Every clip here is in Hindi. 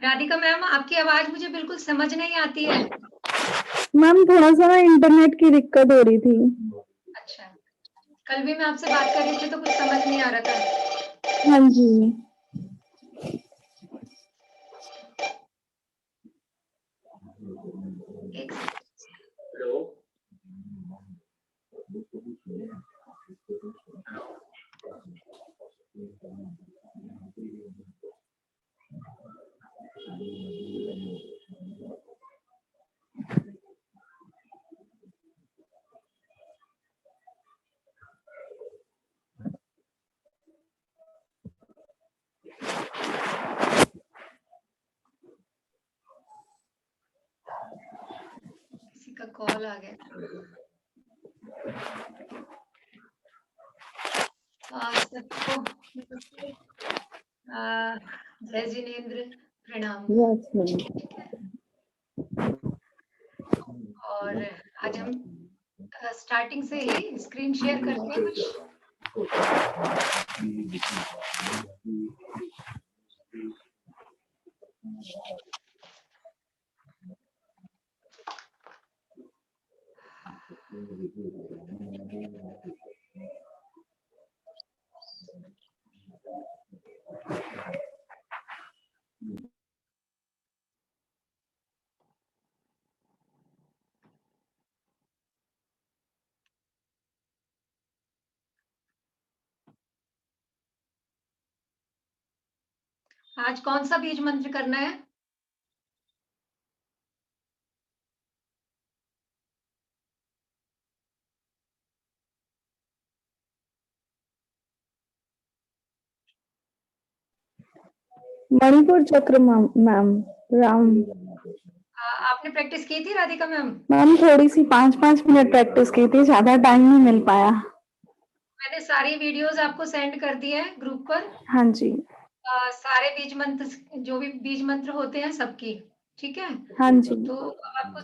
राधिका मैम, आपकी आवाज मुझे बिल्कुल समझ नहीं आती है। मैम थोड़ा सा इंटरनेट की दिक्कत हो रही थी। अच्छा, कल भी मैं आपसे बात कर रही थी तो कुछ समझ नहीं आ रहा था। हाँ जी। एक किसी का कॉल आ गया। सबको जय जिनेंद्र, प्रणाम। और आज हम स्टार्टिंग से ही स्क्रीन शेयर करते हैं कुछ। आज कौन सा बीज मंत्र करना है? मणिपुर चक्र मैम। राम आपने प्रैक्टिस की थी राधिका मैम? मैम थोड़ी सी 5-5 मिनट प्रैक्टिस की थी, ज्यादा टाइम नहीं मिल पाया। मैंने सारी वीडियोस आपको सेंड कर दी है ग्रुप पर। हाँ जी। सारे बीज मंत्र, जो भी बीज मंत्र होते हैं सबकी, ठीक है? हाँ जी। तो आपको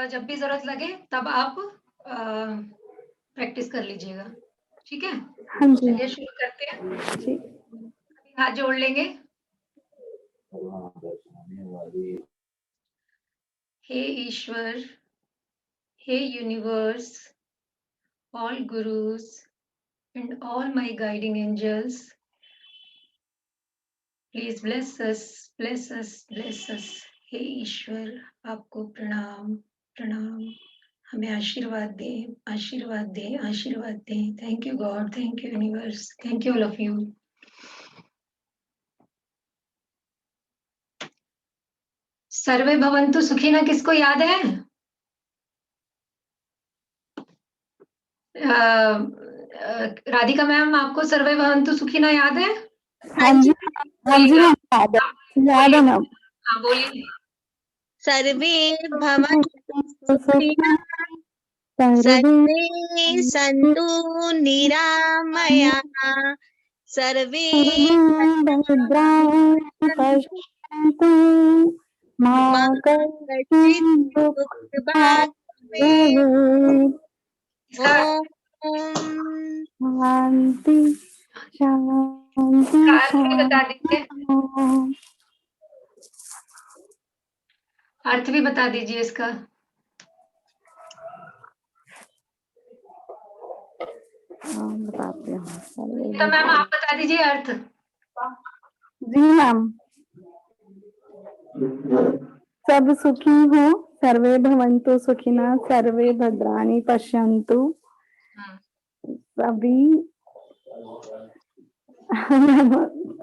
जब भी जरूरत लगे तब आप प्रैक्टिस कर लीजिएगा, ठीक है? हाँ जी। चलिए शुरू करते हैं। जी। हाथ जोड़ लेंगे। हे ईश्वर, हे universe, all gurus and all my guiding angels, please bless us, bless us, bless us. हे ईश्वर, आपको प्रणाम, प्रणाम। हमें आशीर्वाद दें, आशीर्वाद दें, आशीर्वाद दें। Thank you God, thank you universe, thank you all of you. सर्वे भवन्तु सुखिनः किसको याद है? राधिका मैम, आपको सर्वे भवन्तु सुखिनः याद है? हाँ जी। हाँ जी मैम, याद है मैम। हाँ बोलिए। सर्वे भवन्तु सुखिनः, सर्वे सन्तु निरामयाः, सर्वे भद्राणि पश्यन्तु मा कश्चित् कश्चित् दुःखभाग् भवेत्। ॐ शांति शांति अर्थ भी बता दीजिए, अर्थ भी बता दीजिए इसका। बताते हैं। तो मैम आप बता दीजिए अर्थ। जी मैम। सब सुखी हो, सर्वे भवन्तु सुखिनः, सर्वे भद्राणि पश्यन्तु। सभी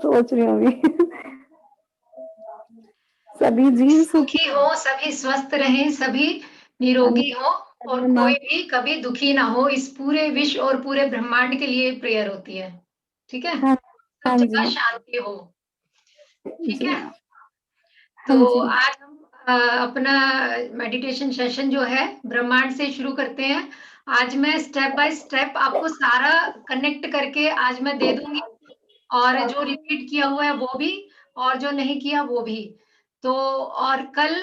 सोच रही हूँ सभी जीव सुखी हो, सभी स्वस्थ रहें, सभी निरोगी हो और कोई भी कभी दुखी ना हो। इस पूरे विश्व और पूरे ब्रह्मांड के लिए प्रेयर होती है, ठीक है? सब जगह शांति हो, ठीक है? तो आज हम अपना मेडिटेशन सेशन जो है ब्रह्मांड से शुरू करते हैं। आज मैं स्टेप बाय स्टेप आपको सारा कनेक्ट करके आज मैं दे दूंगी, और जो रिपीट किया हुआ है वो भी, और जो नहीं किया वो भी। तो और कल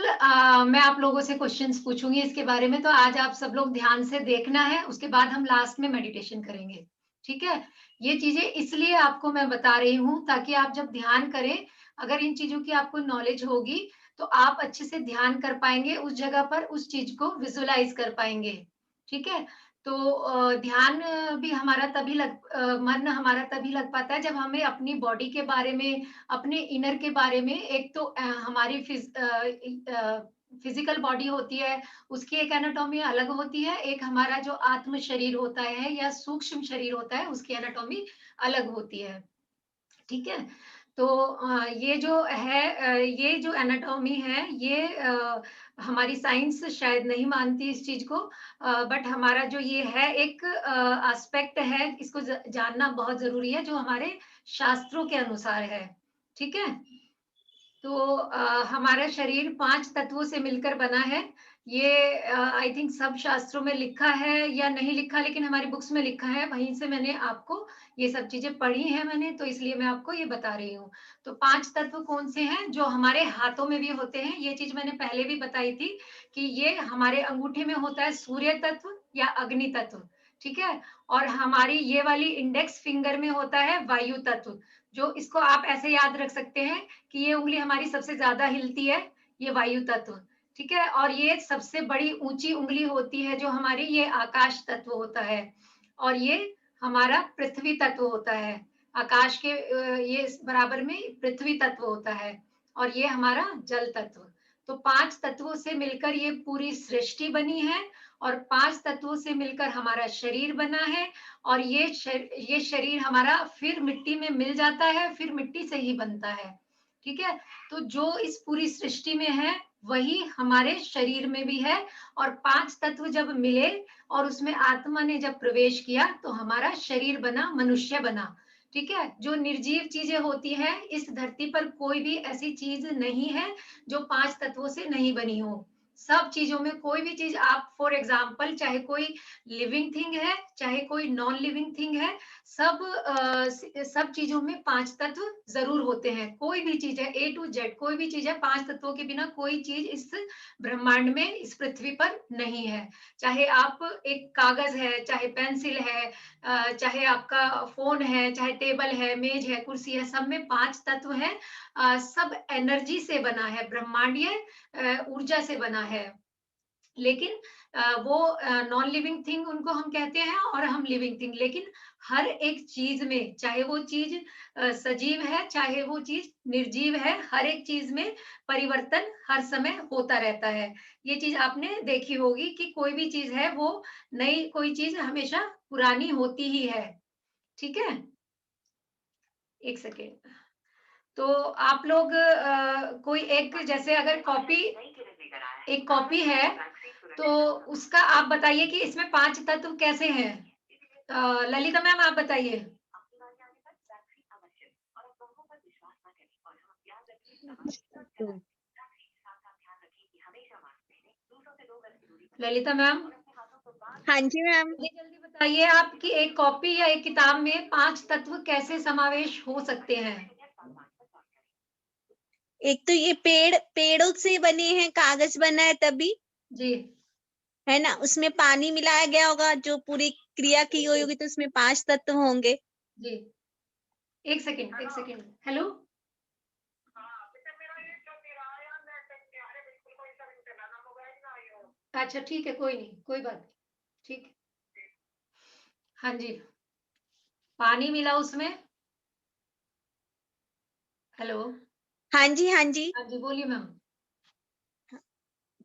मैं आप लोगों से क्वेश्चंस पूछूंगी इसके बारे में, तो आज आप सब लोग ध्यान से देखना है, उसके बाद हम लास्ट में मेडिटेशन करेंगे, ठीक है। ये चीजें इसलिए आपको मैं बता रही हूँ ताकि आप जब ध्यान करें, अगर इन चीजों की आपको नॉलेज होगी तो आप अच्छे से ध्यान कर पाएंगे, उस जगह पर उस चीज को विजुअलाइज कर पाएंगे, ठीक है। तो ध्यान भी हमारा तभी मन हमारा तभी लग पाता है जब हमें अपनी बॉडी के बारे में, अपने इनर के बारे में, एक तो हमारी फिजिकल बॉडी होती है, उसकी एक एनाटॉमी अलग होती है, एक हमारा जो आत्म शरीर होता है या सूक्ष्म शरीर होता है उसकी एनाटॉमी अलग होती है, ठीक है। तो ये जो है ये जो एनाटॉमी है, ये हमारी साइंस शायद नहीं मानती इस चीज को, बट हमारा जो ये है एक एस्पेक्ट है, इसको जानना बहुत जरूरी है, जो हमारे शास्त्रों के अनुसार है, ठीक है। तो हमारा शरीर 5 तत्वों से मिलकर बना है। ये आई थिंक सब शास्त्रों में लिखा है या नहीं लिखा, लेकिन हमारी बुक्स में लिखा है, वहीं से मैंने आपको ये सब चीजें पढ़ी हैं मैंने, तो इसलिए मैं आपको ये बता रही हूँ। तो 5 तत्व कौन से हैं जो हमारे हाथों में भी होते हैं, ये चीज मैंने पहले भी बताई थी कि ये हमारे अंगूठे में होता है सूर्य तत्व या अग्नि तत्व, ठीक है। और हमारी ये वाली इंडेक्स फिंगर में होता है वायु तत्व, जो इसको आप ऐसे याद रख सकते हैं कि ये उंगली हमारी सबसे ज्यादा हिलती है, ये वायु तत्व, ठीक है। और ये सबसे बड़ी ऊंची उंगली होती है जो हमारी, ये आकाश तत्व होता है। और ये हमारा पृथ्वी तत्व होता है, आकाश के ये बराबर में पृथ्वी तत्व होता है। और ये हमारा जल तत्व। तो 5 तत्वों से मिलकर ये पूरी सृष्टि बनी है, और 5 तत्वों से मिलकर हमारा शरीर बना है। और ये शरीर हमारा फिर मिट्टी में मिल जाता है, फिर मिट्टी से ही बनता है, ठीक है। तो जो इस पूरी सृष्टि में है वही हमारे शरीर में भी है। और 5 तत्व जब मिले और उसमें आत्मा ने जब प्रवेश किया तो हमारा शरीर बना, मनुष्य बना, ठीक है। जो निर्जीव चीजें होती है इस धरती पर, कोई भी ऐसी चीज नहीं है जो 5 तत्वों से नहीं बनी हो। सब चीजों में कोई भी चीज आप फॉर एग्जाम्पल, चाहे कोई लिविंग थिंग है चाहे कोई नॉन लिविंग थिंग है, सब चीजों में 5 तत्व जरूर होते हैं। कोई भी चीज है, ए टू जेड कोई भी चीज है, 5 तत्वों के बिना कोई चीज इस ब्रह्मांड में, इस पृथ्वी पर नहीं है। चाहे आप एक कागज है, चाहे पेंसिल है, चाहे आपका फोन है, चाहे टेबल है, मेज है, कुर्सी है, सब में 5 तत्व है। सब एनर्जी से बना है, ब्रह्मांडीय ऊर्जा से बना है। लेकिन वो नॉन लिविंग थिंग उनको हम कहते हैं और हम लिविंग थिंग। लेकिन हर एक चीज में, चाहे वो चीज सजीव है चाहे वो चीज निर्जीव है, हर एक चीज में परिवर्तन हर समय होता रहता है। ये चीज आपने देखी होगी कि कोई भी चीज है वो नई, कोई चीज हमेशा पुरानी होती ही है, ठीक है। एक सेकेंड। तो आप लोग कोई एक, जैसे अगर एक कॉपी है तो उसका आप बताइए कि इसमें 5 तत्व कैसे हैं। ललिता मैम आप बताइए। ललिता मैम, हाँ जी मैम। जल्दी जल्दी बताइए आप कि एक कॉपी या एक किताब में 5 तत्व कैसे समावेश हो सकते हैं। एक तो ये पेड़ों से बने हैं, कागज बना है तभी, जी है ना। उसमें पानी मिलाया गया होगा, जो पूरी क्रिया की हुई होगी, तो उसमें 5 तत्व होंगे। जी, एक सेकेंड एक सेकेंड। हेलो, अच्छा ठीक है, कोई नहीं, कोई बात नहीं, ठीक है। हाँ जी, पानी मिला उसमें। हेलो, हाँ जी, हाँ जी। हाँ जी बोलिए मैम।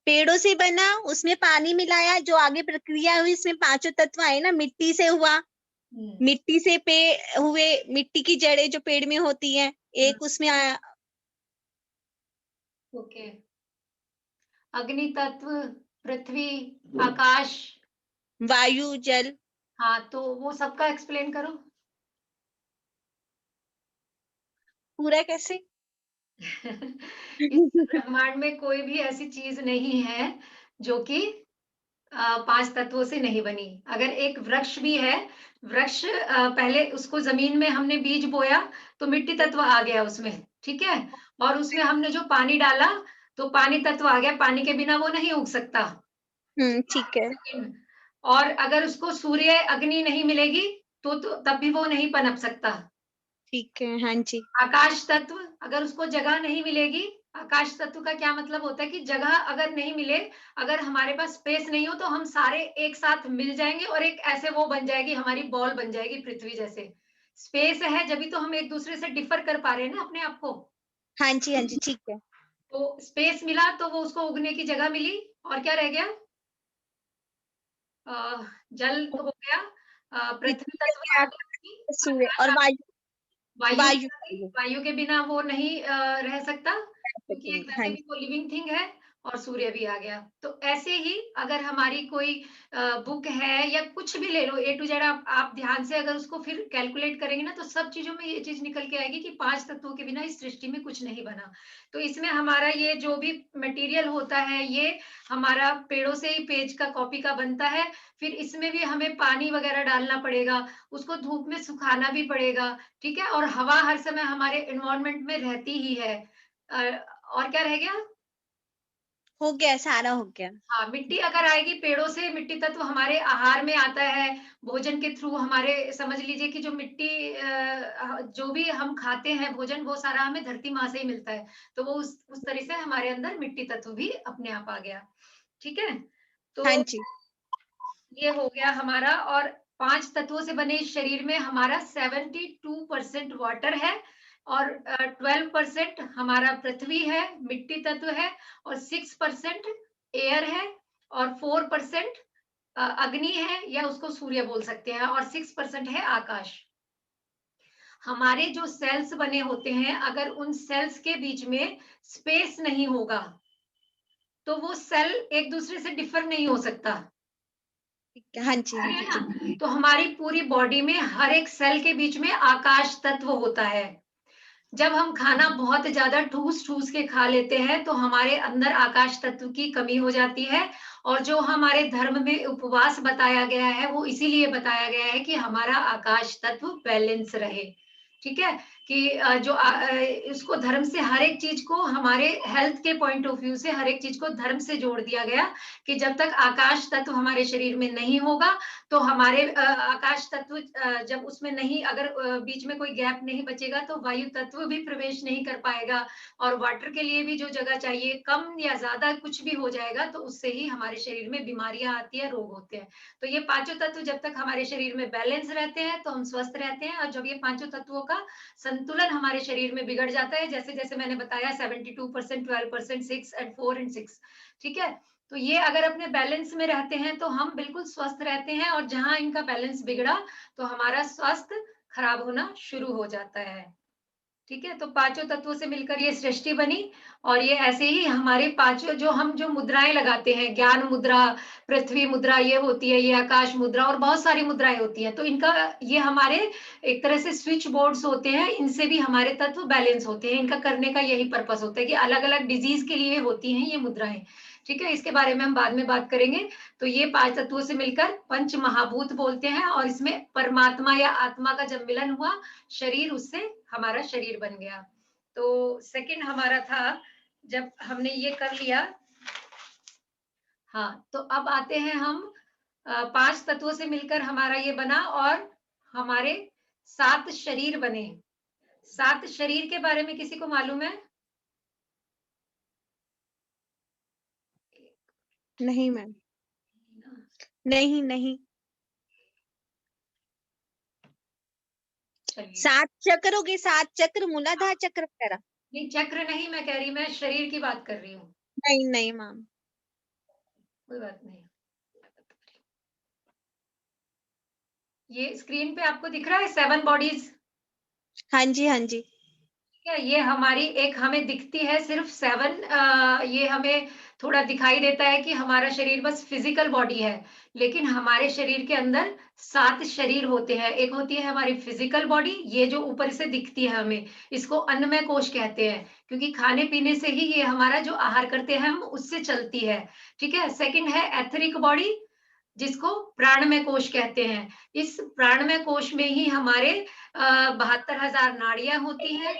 पेड़ों से बना, उसमें पानी मिलाया, जो आगे प्रक्रिया हुई, इसमें 5 तत्व आए ना। मिट्टी से हुआ, मिट्टी से पेड़ हुए, मिट्टी की जड़ें जो पेड़ में होती हैं, एक उसमें आया। ओके, अग्नि तत्व, पृथ्वी, आकाश, वायु, जल। हाँ, तो वो सबका एक्सप्लेन करो। पूरा कैसे? इस ब्रह्मांड में कोई भी ऐसी चीज नहीं है जो कि 5 तत्वों से नहीं बनी। अगर एक वृक्ष भी है, वृक्ष पहले उसको जमीन में हमने बीज बोया तो मिट्टी तत्व आ गया उसमें, ठीक है। और उसमें हमने जो पानी डाला तो पानी तत्व आ गया, पानी के बिना वो नहीं उग सकता। ठीक है। और अगर उसको सूर्य अग्नि नहीं मिलेगी तो तब भी वो नहीं पनप सकता। ठीक है, हाँ जी। आकाश तत्व, अगर उसको जगह नहीं मिलेगी, आकाश तत्व का क्या मतलब होता है कि जगह अगर नहीं मिले, अगर हमारे पास स्पेस नहीं हो तो हम सारे एक साथ मिल जाएंगे और एक ऐसे वो बन जाएगी, हमारी बॉल बन जाएगी पृथ्वी जैसे। स्पेस है जब तो हम एक दूसरे से डिफर कर पा रहे हैं ना अपने आप को। हाँ जी, हाँ जी, ठीक है। तो स्पेस मिला तो वो उसको उगने की जगह मिली। और क्या रह गया? जल हो गया, पृथ्वी पृथ्वी तत्व के आ आकाश, गई, सूर्य आकाश और आ गई, वायु। वायु भी वायु, आ गई, वायु के बिना वो नहीं रह सकता क्योंकि एक हाँ वैसे भी जी। वो लिविंग थिंग है। और सूर्य भी आ गया। तो ऐसे ही अगर हमारी कोई बुक है या कुछ भी ले लो, ए टू जेड, आप ध्यान से अगर उसको फिर कैलकुलेट करेंगे ना तो सब चीजों में ये चीज निकल के आएगी कि 5 तत्वों के बिना इस सृष्टि में कुछ नहीं बना। तो इसमें हमारा ये जो भी मटेरियल होता है ये हमारा पेड़ों से ही पेज का कॉपी का बनता है। फिर इसमें भी हमें पानी वगैरह डालना पड़ेगा, उसको धूप में सुखाना भी पड़ेगा। ठीक है। और हवा हर समय हमारे एनवायरनमेंट में रहती ही है। और क्या रह गया? हो गया, सारा हो गया। हाँ, मिट्टी अगर आएगी पेड़ों से, मिट्टी तत्व हमारे आहार में आता है, भोजन के थ्रू हमारे, समझ लीजिए कि जो मिट्टी जो भी हम खाते हैं भोजन वो सारा हमें धरती माँ से ही मिलता है। तो वो उस तरह से हमारे अंदर मिट्टी तत्व भी अपने आप आ गया। ठीक है। हाँ तो जी। ये हो गया हमारा। और 5 तत्वों से बने इस शरीर में हमारा 72% वाटर है और 12% हमारा पृथ्वी है, मिट्टी तत्व है, और 6% एयर है, और 4% अग्नि है या उसको सूर्य बोल सकते हैं, और 6% है आकाश। हमारे जो सेल्स बने होते हैं, अगर उन सेल्स के बीच में स्पेस नहीं होगा तो वो सेल एक दूसरे से डिफर नहीं हो सकता। ठीक है, हाँ जी, हाँ है जी। ना? तो हमारी पूरी बॉडी में हर एक सेल के बीच में आकाश तत्व होता है। जब हम खाना बहुत ज्यादा ठूस ठूस के खा लेते हैं तो हमारे अंदर आकाश तत्व की कमी हो जाती है। और जो हमारे धर्म में उपवास बताया गया है वो इसीलिए बताया गया है कि हमारा आकाश तत्व बैलेंस रहे। ठीक है। कि उसको धर्म से हर एक चीज को, हमारे हेल्थ के पॉइंट ऑफ व्यू से हर एक चीज को धर्म से जोड़ दिया गया कि जब तक आकाश तत्व हमारे शरीर में नहीं होगा तो हमारे आकाश तत्व जब उसमें नहीं, अगर बीच में कोई गैप नहीं बचेगा तो वायु तत्व भी प्रवेश नहीं कर पाएगा। और वाटर के लिए भी जो जगह चाहिए, कम या ज्यादा कुछ भी हो जाएगा तो उससे ही हमारे शरीर में बीमारियां आती है, रोग होते हैं। तो ये पांचों तत्व जब तक हमारे शरीर में बैलेंस रहते हैं तो हम स्वस्थ रहते हैं। और जब ये पांचों तत्वों का संतुलन हमारे शरीर में बिगड़ जाता है, जैसे जैसे मैंने बताया 72%, 12%, 6 एंड 4 एंड 6। ठीक है। तो ये अगर अपने बैलेंस में रहते हैं तो हम बिल्कुल स्वस्थ रहते हैं, और जहां इनका बैलेंस बिगड़ा तो हमारा स्वास्थ्य खराब होना शुरू हो जाता है। ठीक है। तो पांचों तत्वों से मिलकर ये सृष्टि बनी। और ये ऐसे ही हमारे पांचों जो मुद्राएं लगाते हैं, ज्ञान मुद्रा, पृथ्वी मुद्रा ये होती है, ये आकाश मुद्रा, और बहुत सारी मुद्राएं होती हैं। तो इनका, ये हमारे एक तरह से स्विच बोर्ड्स होते हैं, इनसे भी हमारे तत्व बैलेंस होते हैं। इनका करने का यही पर्पस होता है कि अलग अलग डिजीज के लिए होती हैं ये मुद्राएं। ठीक है। इसके बारे में हम बाद में बात करेंगे। तो ये 5 तत्वों से मिलकर पंच महाभूत बोलते हैं, और इसमें परमात्मा या आत्मा का जब मिलन हुआ, शरीर, उससे हमारा शरीर बन गया। तो सेकंड हमारा था, जब हमने ये कर लिया। हाँ, तो अब आते हैं हम 5 तत्वों से मिलकर हमारा ये बना, और हमारे 7 शरीर बने। 7 शरीर के बारे में किसी को मालूम है? नहीं मैम, नहीं नहीं। चलिए। 7 चक्र हो गए, 7 चक्र, मूलाधार चक्र वगैरह। नहीं, चक्र नहीं मैं कह रही, मैं शरीर की बात कर रही हूँ। नहीं नहीं मैम। कोई बात नहीं। ये स्क्रीन पे आपको दिख रहा है 7 बॉडीज? हाँ जी, हाँ जी। ठीक है। ये हमारी एक हमें दिखती है सिर्फ 7, ये हमें थोड़ा दिखाई देता है कि हमारा शरीर बस फिजिकल बॉडी है, लेकिन हमारे शरीर के अंदर 7 शरीर होते हैं। एक होती है हमारी फिजिकल बॉडी, ये जो ऊपर से दिखती है हमें, इसको अन्नमय कोश कहते हैं, क्योंकि खाने पीने से ही ये हमारा जो आहार करते हैं हम उससे चलती है। ठीक है। सेकंड है एथरिक बॉडी, जिसको प्राणमय कोश कहते हैं। इस प्राणमय कोश में ही हमारे 72,000 नाड़ियां होती हैं।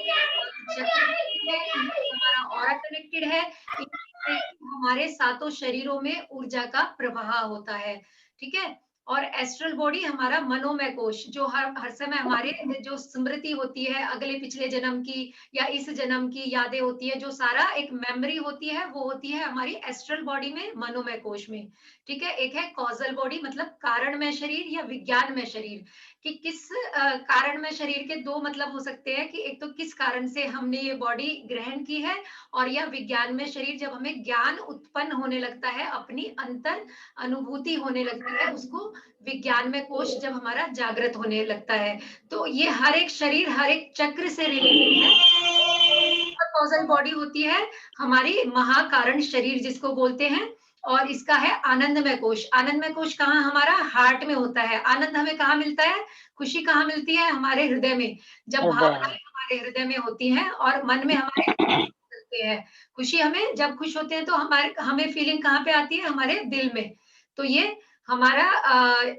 चक्र है, हमारा ऑरा कनेक्टेड है, इनसे हमारे सातों शरीरों में ऊर्जा का प्रवाह होता है, ठीक है। और एस्ट्रल बॉडी हमारा मनोमय कोश, जो हर हर समय हमारे जो स्मृति होती है अगले पिछले जन्म की या इस जन्म की यादें होती है, जो सारा एक मेमोरी होती है, वो होती है हमारी एस्ट्रल बॉडी में, मनोमय कोश में, ठीक है। एक है कॉजल बॉडी, मतलब कारणमय शरीर या विज्ञानमय शरीर, कि किस कारण में शरीर के दो मतलब हो सकते हैं, कि एक तो किस कारण से हमने ये बॉडी ग्रहण की है, और यह विज्ञान में शरीर जब हमें ज्ञान उत्पन्न होने लगता है, अपनी अंतर अनुभूति होने लगती है, उसको विज्ञान में कोश जब हमारा जागृत होने लगता है। तो ये हर एक शरीर हर एक चक्र से रिलेटेड है। कॉजल बॉडी होती है हमारी महाकारण शरीर जिसको बोलते हैं, और इसका है आनंदमय कोश। आनंदमय कोश कहाँ, हमारा हार्ट में होता है। आनंद हमें कहाँ मिलता है, खुशी कहाँ मिलती है, हमारे हृदय में। जब भावनाएं हमारे हृदय में होती हैं और मन में हमारे मिलते हैं, खुशी हमें, जब खुश होते हैं तो हमारे हमें फीलिंग कहाँ पे आती है, हमारे दिल में। तो ये हमारा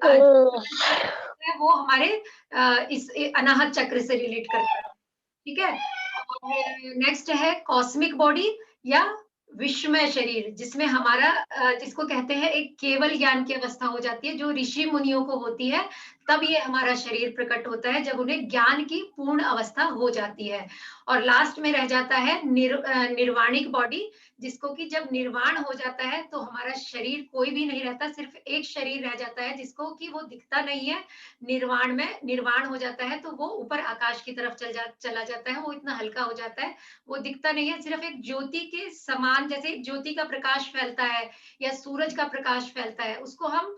है वो हमारे इस अनाहत चक्र से रिलेट करता है, ठीक है। और नेक्स्ट है कॉस्मिक बॉडी या विश्वमय शरीर, जिसमें हमारा जिसको कहते हैं एक केवल ज्ञान की अवस्था हो जाती है, जो ऋषि मुनियों को होती है, तब ये हमारा शरीर प्रकट होता है, जब उन्हें ज्ञान की पूर्ण अवस्था हो जाती है। और लास्ट में रह जाता है निर्वाणिक बॉडी, जिसको कि जब निर्वाण हो जाता है तो हमारा शरीर कोई भी नहीं रहता, सिर्फ एक शरीर रह जाता है, जिसको कि वो दिखता नहीं है। निर्वाण में निर्वाण हो जाता है तो वो ऊपर आकाश की तरफ चला जाता है, वो इतना हल्का हो जाता है, वो दिखता नहीं है, सिर्फ एक ज्योति के समान, जैसे ज्योति का प्रकाश फैलता है या सूरज का प्रकाश फैलता है, उसको हम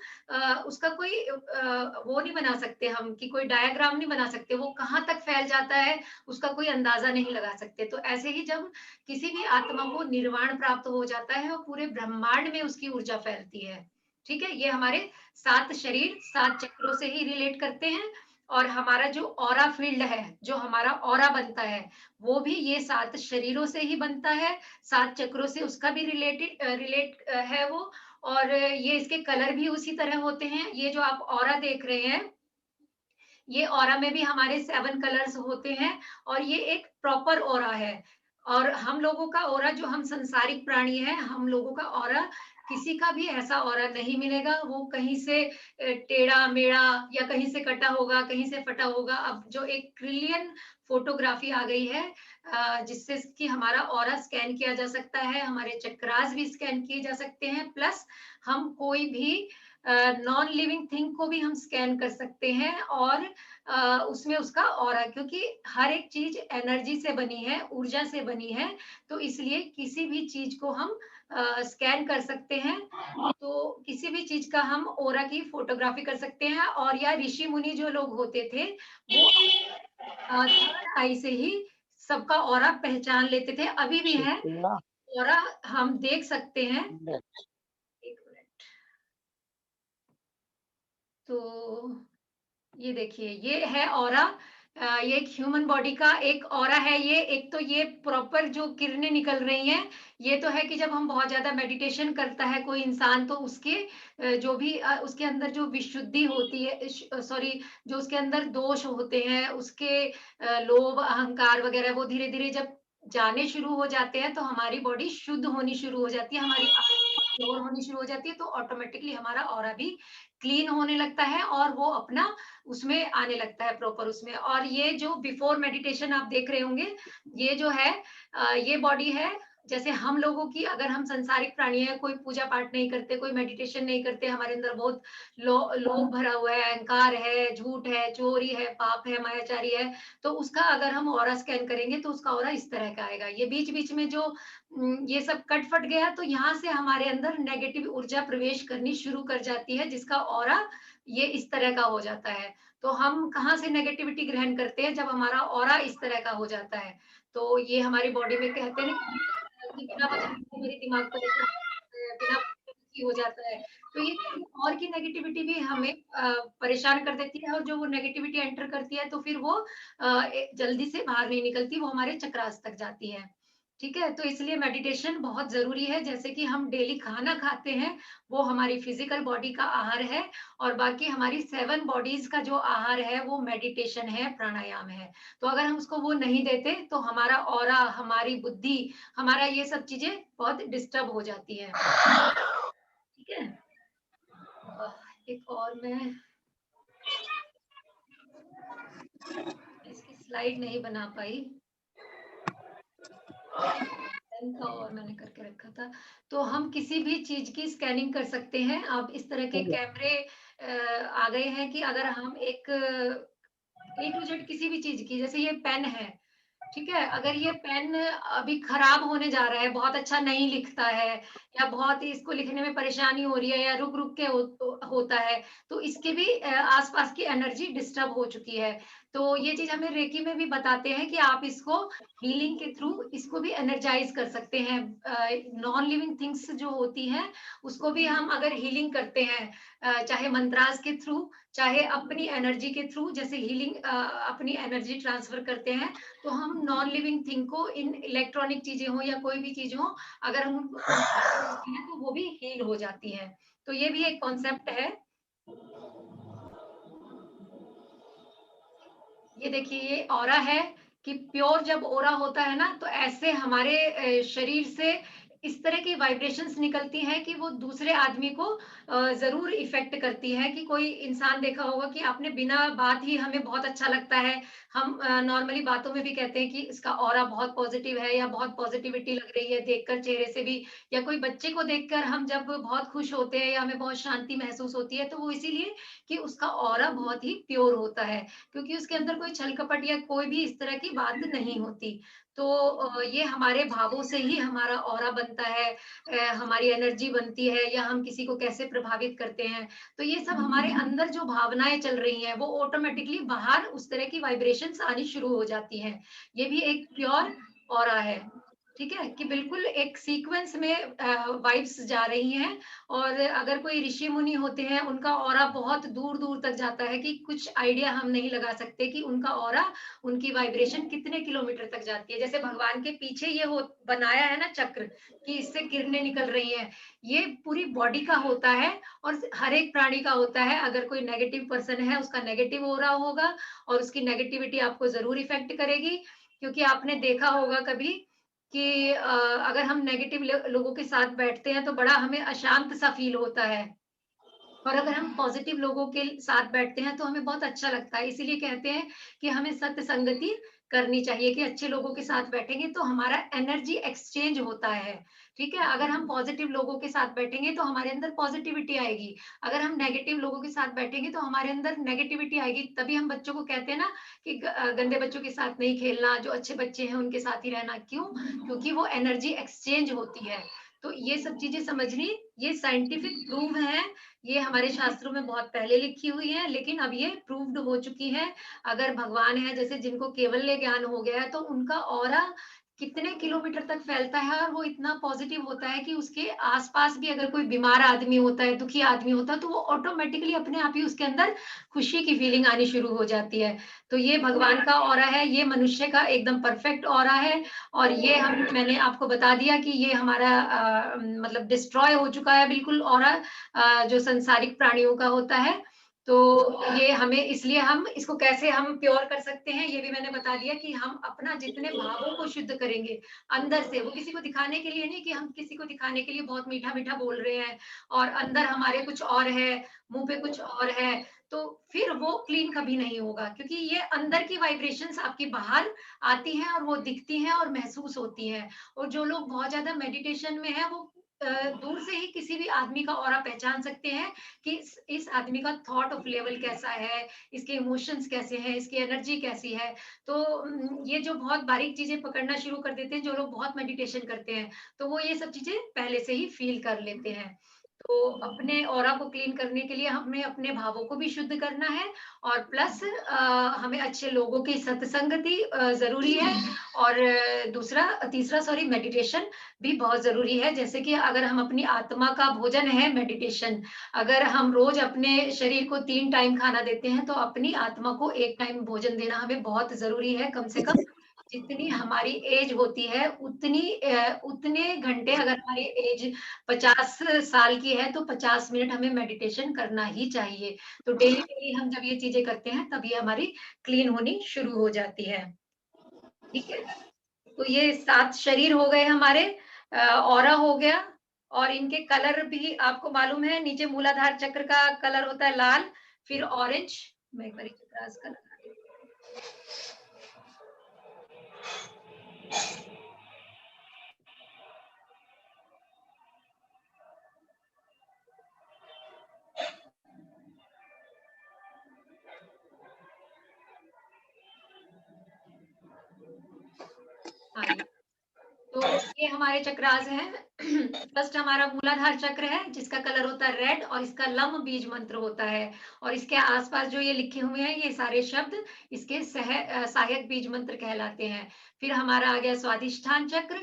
उसका कोई वो नहीं बना सकते हम, कि कोई डायग्राम नहीं बना सकते, वो कहाँ तक फैल जाता है उसका कोई अंदाजा नहीं लगा सकते। तो ऐसे ही जब किसी भी आत्मा को निर्वाण प्राप्त हो जाता है, और पूरे ब्रह्मांड में उसकी ऊर्जा फैलती है, ठीक है। ये हमारे 7 शरीर 7 चक्रों से ही रिलेट करते हैं। और हमारा जो ऑरा फील्ड है, जो हमारा ऑरा बनता है, वो भी ये 7 शरीरों से ही बनता है, 7 चक्रों से उसका भी रिलेट है वो। और ये इसके कलर भी उसी तरह होते हैं। ये जो आप ऑरा देख रहे हैं, ये ऑरा में भी हमारे 7 कलर्स होते हैं, और ये एक प्रॉपर ऑरा है। और हम लोगों का ऑरा, जो हम संसारिक प्राणी हैं, हम लोगों का ऑरा, किसी का भी ऐसा ऑरा नहीं मिलेगा। वो कहीं से टेढ़ा मेढ़ा या कहीं से कटा होगा, कहीं से फटा होगा। अब जो एक ट्रिलियन फोटोग्राफी आ गई है, जिससे कि हमारा ऑरा स्कैन किया जा सकता है, हमारे चक्रास भी स्कैन किए जा सकते हैं, प्लस हम कोई भी नॉन लिविंग थिंग को भी हम स्कैन कर सकते हैं, और उसमें उसका ऑरा, क्योंकि हर एक चीज एनर्जी से बनी है, ऊर्जा से बनी है, तो इसलिए किसी भी चीज को हम स्कैन कर सकते हैं। तो किसी भी चीज का हम ऑरा की फोटोग्राफी कर सकते हैं। और या ऋषि मुनि जो लोग होते थे, वो थर्ड आई से ही सबका ऑरा पहचान लेते थे, अभी भी है ऑरा, हम देख सकते हैं। एक मिनट, तो ये देखिए, ये है ऑरा। ये एक ह्यूमन बॉडी का एक ऑरा है। ये एक तो ये प्रॉपर जो किरणें निकल रही हैं, ये तो है कि जब हम बहुत ज्यादा मेडिटेशन करता है कोई इंसान, तो उसके जो भी उसके अंदर जो विशुद्धि होती है, सॉरी, जो उसके अंदर दोष होते हैं, उसके लोभ अहंकार वगैरह, वो धीरे धीरे जब जाने शुरू हो जाते हैं, तो हमारी बॉडी शुद्ध होनी शुरू हो जाती है, हमारी प्योर होनी शुरू हो जाती है, तो ऑटोमेटिकली हमारा ऑरा भी क्लीन होने लगता है, और वो अपना उसमें आने लगता है प्रॉपर उसमें। और ये जो बिफोर मेडिटेशन आप देख रहे होंगे, ये जो है ये बॉडी है। जैसे हम लोगों की, अगर हम संसारिक प्राणी हैं, कोई पूजा पाठ नहीं करते, कोई मेडिटेशन नहीं करते, हमारे अंदर बहुत लोभ भरा हुआ है, अहंकार है, झूठ है, चोरी है, पाप है, मायाचारी है, तो उसका अगर हम ऑरा स्कैन करेंगे तो उसका ऑरा इस तरह का आएगा। ये बीच बीच में जो ये सब कट फट गया, तो यहाँ से हमारे अंदर नेगेटिव ऊर्जा प्रवेश करनी शुरू कर जाती है, जिसका ऑरा ये इस तरह का हो जाता है। तो हम कहाँ से नेगेटिविटी ग्रहण करते हैं, जब हमारा ऑरा इस तरह का हो जाता है। तो ये हमारी बॉडी में कहते हैं ना कि बिना वजह के मेरे दिमाग परेशान है, बिना की हो जाता है। तो ये कहीं और की नेगेटिविटी भी हमें परेशान कर देती है, और जो वो नेगेटिविटी एंटर करती है, तो फिर वो जल्दी से बाहर नहीं निकलती, वो हमारे चक्रास तक जाती है, ठीक है, तो इसलिए मेडिटेशन बहुत जरूरी है। जैसे कि हम डेली खाना खाते हैं, वो हमारी फिजिकल बॉडी का आहार है, और बाकी हमारी 7 बॉडीज का जो आहार है वो मेडिटेशन है, प्राणायाम है। तो अगर हम उसको वो नहीं देते तो हमारा ऑरा, हमारी बुद्धि, हमारा ये सब चीजें बहुत डिस्टर्ब हो जाती है। ठीक है, एक और मैं इसकी स्लाइड नहीं बना पाई, का और मैंने करके रखा था। तो हम किसी भी चीज की स्कैनिंग कर सकते हैं। अब इस तरह के कैमरे आ गए हैं कि अगर हम एक ए टू जेड किसी भी चीज की, जैसे ये पेन है, ठीक है, अगर ये पेन अभी खराब होने जा रहा है, बहुत अच्छा नहीं लिखता है, या बहुत ही इसको लिखने में परेशानी हो रही है, या रुक रुक के होता है, तो इसके भी आसपास की एनर्जी डिस्टर्ब हो चुकी है। तो ये चीज हमें रेकी में भी बताते हैं कि आप इसको हीलिंग के थ्रू इसको भी एनर्जाइज कर सकते हैं। नॉन लिविंग थिंग्स जो होती हैं उसको भी हम अगर हीलिंग करते हैं, चाहे मंत्रास के थ्रू, चाहे अपनी एनर्जी के थ्रू, जैसे हीलिंग अपनी एनर्जी ट्रांसफर करते हैं, तो हम नॉन लिविंग थिंग को, इन इलेक्ट्रॉनिक चीजें हो या कोई भी चीज हो, अगर हम उनको करते हैं तो वो भी हील हो जाती है। तो ये भी एक कॉन्सेप्ट है। ये देखिए, ये ऑरा है कि प्योर जब ऑरा होता है ना, तो ऐसे हमारे शरीर से इस तरह की वाइब्रेशंस निकलती हैं कि वो दूसरे आदमी को जरूर इफेक्ट करती है। कि कोई इंसान देखा होगा कि आपने बिना बात ही हमें बहुत अच्छा लगता है, हम नॉर्मली बातों में भी कहते हैं कि इसका ऑरा बहुत पॉजिटिव है, या बहुत पॉजिटिविटी लग रही है देखकर चेहरे से भी, या कोई बच्चे को देखकर हम जब बहुत खुश होते हैं या हमें बहुत शांति महसूस होती है, तो वो इसीलिए कि उसका ऑरा बहुत ही प्योर होता है, क्योंकि उसके अंदर कोई छल कपट या कोई भी इस तरह की बात नहीं होती। तो ये हमारे भावों से ही हमारा ऑरा बनता है, हमारी एनर्जी बनती है, या हम किसी को कैसे प्रभावित करते हैं। तो ये सब हमारे अंदर जो भावनाएं चल रही हैं वो ऑटोमेटिकली बाहर उस तरह की वाइब्रेशंस आनी शुरू हो जाती हैं। ये भी एक प्योर ऑरा है। ठीक है, कि बिल्कुल एक सीक्वेंस में वाइब्स जा रही हैं। और अगर कोई ऋषि मुनि होते हैं, उनका ऑरा बहुत दूर दूर तक जाता है, कि कुछ आइडिया हम नहीं लगा सकते कि उनका ऑरा, उनकी वाइब्रेशन कितने किलोमीटर तक जाती है। जैसे भगवान के पीछे ये हो बनाया है ना चक्र, कि इससे किरणें निकल रही हैं, ये पूरी बॉडी का होता है, और हर एक प्राणी का होता है। अगर कोई नेगेटिव पर्सन है, उसका नेगेटिव ऑरा होगा, और उसकी नेगेटिविटी आपको जरूर इफेक्ट करेगी। क्योंकि आपने देखा होगा कभी कि अगर हम नेगेटिव लोगों के साथ बैठते हैं तो बड़ा हमें अशांत सा फील होता है, और अगर हम पॉजिटिव लोगों के साथ बैठते हैं तो हमें बहुत अच्छा लगता है। इसीलिए कहते हैं कि हमें सत्य संगति करनी चाहिए, कि अच्छे लोगों के साथ बैठेंगे तो हमारा एनर्जी एक्सचेंज होता है। ठीक है, अगर हम पॉजिटिव लोगों के साथ बैठेंगे तो हमारे अंदर पॉजिटिविटी आएगी, अगर हम नेगेटिव लोगों के साथ बैठेंगे तो हमारे अंदर नेगेटिविटी आएगी। तभी हम बच्चों को कहते हैं ना कि गंदे बच्चों के साथ नहीं खेलना, जो अच्छे बच्चे हैं उनके साथ ही रहना। क्यों? क्योंकि वो एनर्जी एक्सचेंज होती है। तो ये सब चीजें समझनी, ये साइंटिफिक प्रूव है, ये हमारे शास्त्रों में बहुत पहले लिखी हुई है, लेकिन अब ये प्रूव्ड हो चुकी है। अगर भगवान है, जैसे जिनको केवल्य ज्ञान हो गया है, तो उनका ऑरा कितने किलोमीटर तक फैलता है, और वो इतना पॉजिटिव होता है कि उसके आसपास भी अगर कोई बीमार आदमी होता है, दुखी आदमी होता है, तो वो ऑटोमेटिकली अपने आप ही उसके अंदर खुशी की फीलिंग आनी शुरू हो जाती है। तो ये भगवान का ऑरा है, ये मनुष्य का एकदम परफेक्ट ऑरा है। और ये मैंने आपको बता दिया कि ये हमारा मतलब डिस्ट्रॉय हो चुका है बिल्कुल ऑरा, जो संसारिक प्राणियों का होता है। तो ये हमें, इसलिए हम इसको कैसे हम प्योर कर सकते हैं, ये भी मैंने बता दिया कि हम अपना जितने भावों को शुद्ध करेंगे अंदर से, वो किसी को दिखाने के लिए नहीं, कि हम किसी को दिखाने के लिए बहुत मीठा मीठा बोल रहे हैं और अंदर हमारे कुछ और है, मुंह पे कुछ और है, तो फिर वो क्लीन कभी नहीं होगा। क्योंकि ये अंदर की वाइब्रेशंस आपकी बाहर आती हैं, और वो दिखती हैं और महसूस होती हैं। और जो लोग बहुत ज्यादा मेडिटेशन में है, वो दूर से ही किसी भी आदमी का ऑरा पहचान सकते हैं, कि इस आदमी का थॉट ऑफ लेवल कैसा है, इसके इमोशंस कैसे हैं, इसकी एनर्जी कैसी है। तो ये जो बहुत बारीक चीजें पकड़ना शुरू कर देते हैं जो लोग बहुत मेडिटेशन करते हैं, तो वो ये सब चीजें पहले से ही फील कर लेते हैं। तो अपने ऑरा को क्लीन करने के लिए हमें अपने भावों को भी शुद्ध करना है, और प्लस हमें अच्छे लोगों की सत्संगति जरूरी है। और दूसरा तीसरा सॉरी मेडिटेशन भी बहुत जरूरी है। जैसे कि अगर हम अपनी आत्मा का भोजन है मेडिटेशन, अगर हम रोज अपने शरीर को 3 टाइम खाना देते हैं, तो अपनी आत्मा को 1 टाइम भोजन देना हमें बहुत जरूरी है, कम से कम जितनी हमारी एज होती है उतने घंटे, अगर हमारी एज 50 साल की है तो 50 मिनट हमें मेडिटेशन करना ही चाहिए। तो डेली हम जब ये चीजें करते हैं तब ये हमारी क्लीन होनी शुरू हो जाती है। ठीक है, तो ये 7 शरीर हो गए हमारे, ऑरा हो गया, और इनके कलर भी आपको मालूम है। नीचे मूलाधार चक्र का कलर होता है लाल, फिर ऑरेंज। मैं एक बार चक्रास का लगा देती हूँ। हाँ, तो ये हमारे चक्रास हैं। फर्स्ट हमारा मूलाधार चक्र है जिसका कलर होता है रेड, और इसका लम बीज मंत्र होता है, और इसके आसपास जो ये लिखे हुए हैं ये सारे शब्द इसके सहायक बीज मंत्र कहलाते हैं। फिर हमारा आ गया स्वादिष्ठान चक्र,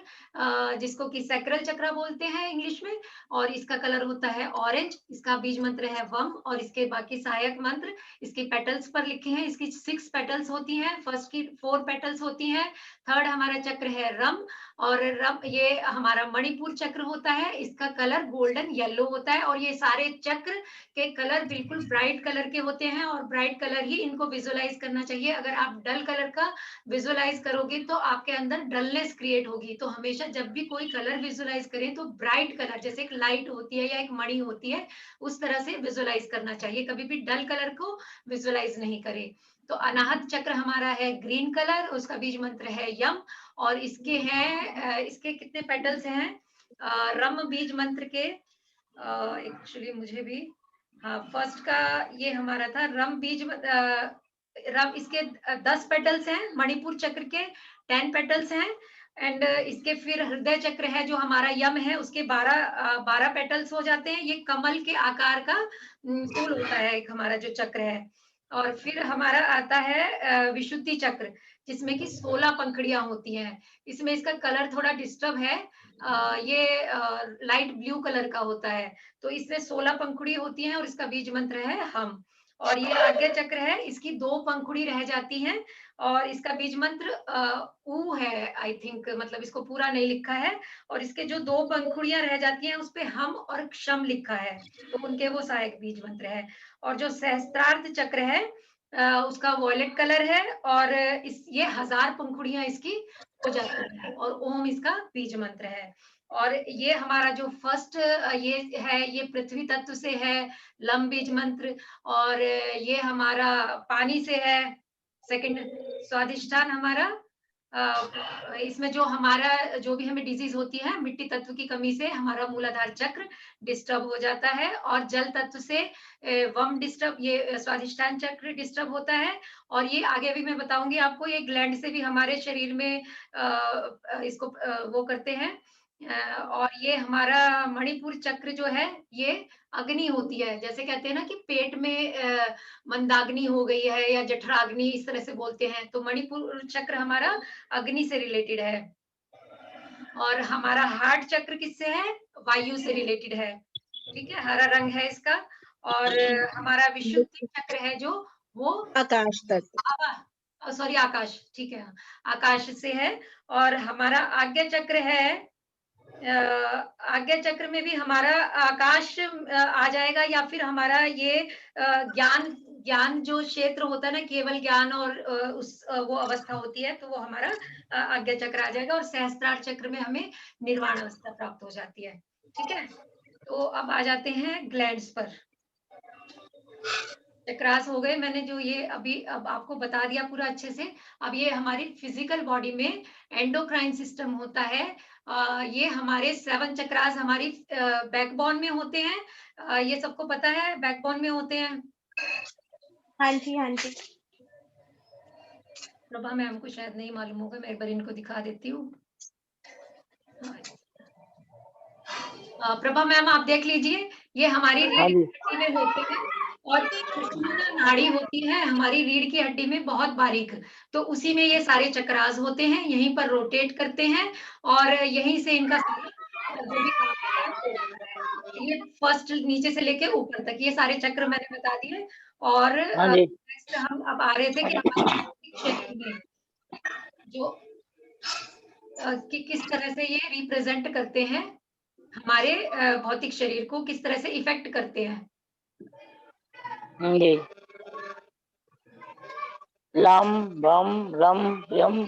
जिसको कि सैक्रल चक्र बोलते हैं इंग्लिश में, और इसका कलर होता है ऑरेंज। इसका बीज मंत्र है वम, और इसके बाकी सहायक मंत्र इसके पेटल्स पर लिखे हैं। इसकी 6 पेटल्स होती हैं, फर्स्ट की 4 पेटल्स होती हैं। थर्ड हमारा चक्र है रम, और रम ये हमारा मणिपुर चक्र होता है। इसका कलर गोल्डन येलो होता है, और ये सारे चक्र के कलर बिल्कुल ब्राइट कलर के होते हैं, और ब्राइट कलर ही इनको विजुअलाइज करना चाहिए। अगर आप डल कलर का विजुअलाइज करोगे तो आपके अंदर डलनेस क्रिएट होगी। तो हमेशा जब भी कोई कलर विजुअलाइज करें तो ब्राइट कलर, जैसे एक लाइट होती है या एक मणि होती है, उस तरह से विजुअलाइज करना चाहिए। कभी भी डल कलर को विजुअलाइज नहीं करें। तो अनाहत चक्र हमारा है ग्रीन कलर, उसका बीज मंत्र है यम, और इसके हैं इसके कितने पेटल्स हैं, रम बीज मंत्र के एक्चुअली मुझे भी, हाँ फर्स्ट का ये हमारा था रम बीज रम, इसके 10 पेटल्स हैं। मणिपुर चक्र के 10 पेटल्स हैं, एंड इसके फिर हृदय चक्र है जो हमारा यम है, उसके 12 पेटल्स हो जाते हैं। ये कमल के आकार का फूल होता है एक हमारा जो चक्र है। और फिर हमारा आता है विशुद्धि चक्र, जिसमें कि 16 पंखुड़ियां होती हैं। इसमें इसका कलर थोड़ा डिस्टर्ब है, ये लाइट ब्लू कलर का होता है। तो इसमें 16 पंखुड़ी होती हैं, और इसका बीज मंत्र है हम। और ये आज्ञा चक्र है, इसकी 2 पंखुड़ी रह जाती हैं, और इसका बीज मंत्र ऊ है आई थिंक, मतलब इसको पूरा नहीं लिखा है। और इसके जो 2 पंखुड़ियां रह जाती हैं उस पे हम और क्षम लिखा है, तो उनके वो सहायक बीज मंत्र है। और जो सहस्त्रार्थ चक्र है उसका वॉयलेट कलर है, और ये 1000 पंखुड़ियां इसकी हो जाती हैं, और ओम इसका बीज मंत्र है। और ये हमारा जो फर्स्ट ये है, ये पृथ्वी तत्व से है लम बीज मंत्र, और ये हमारा पानी से है सेकंड स्वादिष्ठान हमारा। इसमें जो हमारा जो भी हमें डिजीज होती है मिट्टी तत्व की कमी से, हमारा मूलाधार चक्र डिस्टर्ब हो जाता है, और जल तत्व से वम डिस्टर्ब, ये स्वादिष्ठान चक्र डिस्टर्ब होता है। और ये आगे भी मैं बताऊंगी आपको, ये ग्लैंड से भी हमारे शरीर में इसको वो करते हैं। और ये हमारा मणिपुर चक्र जो है ये अग्नि होती है, जैसे कहते हैं ना कि पेट में मंदाग्नि हो गई है या जठराग्नि, इस तरह से बोलते हैं। तो मणिपुर चक्र हमारा अग्नि से रिलेटेड है। और हमारा हार्ट चक्र किससे है, वायु से रिलेटेड है। ठीक है, हरा रंग है इसका। और हमारा विशुद्धि चक्र है जो वो आकाश तत्व, सॉरी आकाश, ठीक है, आकाश से है। और हमारा आज्ञा चक्र है, आज्ञा चक्र में भी हमारा आकाश आ जाएगा, या फिर हमारा ये ज्ञान ज्ञान जो क्षेत्र होता है ना, केवल ज्ञान और वो अवस्था होती है, तो वो हमारा आज्ञा चक्र आ जाएगा। और सहस्त्रार चक्र में हमें निर्वाण अवस्था प्राप्त हो जाती है। ठीक है, तो अब आ जाते हैं ग्लैंड्स पर। चक्रास हो गए, मैंने जो ये अभी अब आपको बता दिया पूरा अच्छे से। अब ये हमारी फिजिकल बॉडी में एंडोक्राइन सिस्टम होता है। ये हमारे 7 चक्रास हमारी बैकबोन में होते हैं। ये सबको पता है बैकबोन में होते हैं। हाँ जी हाँ जी। प्रभा मैम को शायद नहीं मालूम होगा, मैं एक बार इनको दिखा देती हूँ। प्रभा मैम आप देख लीजिए, ये हमारी रीढ़ की हड्डी में होते हैं, और सुषुम्ना नाड़ी होती है हमारी रीढ़ की हड्डी में बहुत बारीक, तो उसी में ये सारे चक्रास होते हैं, यहीं पर रोटेट करते हैं, और यहीं से इनका जो भी काम है, ये फर्स्ट नीचे से लेके ऊपर तक ये सारे चक्र मैंने बता दिए। और नेक्स्ट हम अब आ रहे थे कि हमारे शरीर में जो कि किस तरह से ये रिप्रेजेंट करते हैं हमारे भौतिक शरीर को, किस तरह से इफेक्ट करते हैं। जी। लम बम रम यम।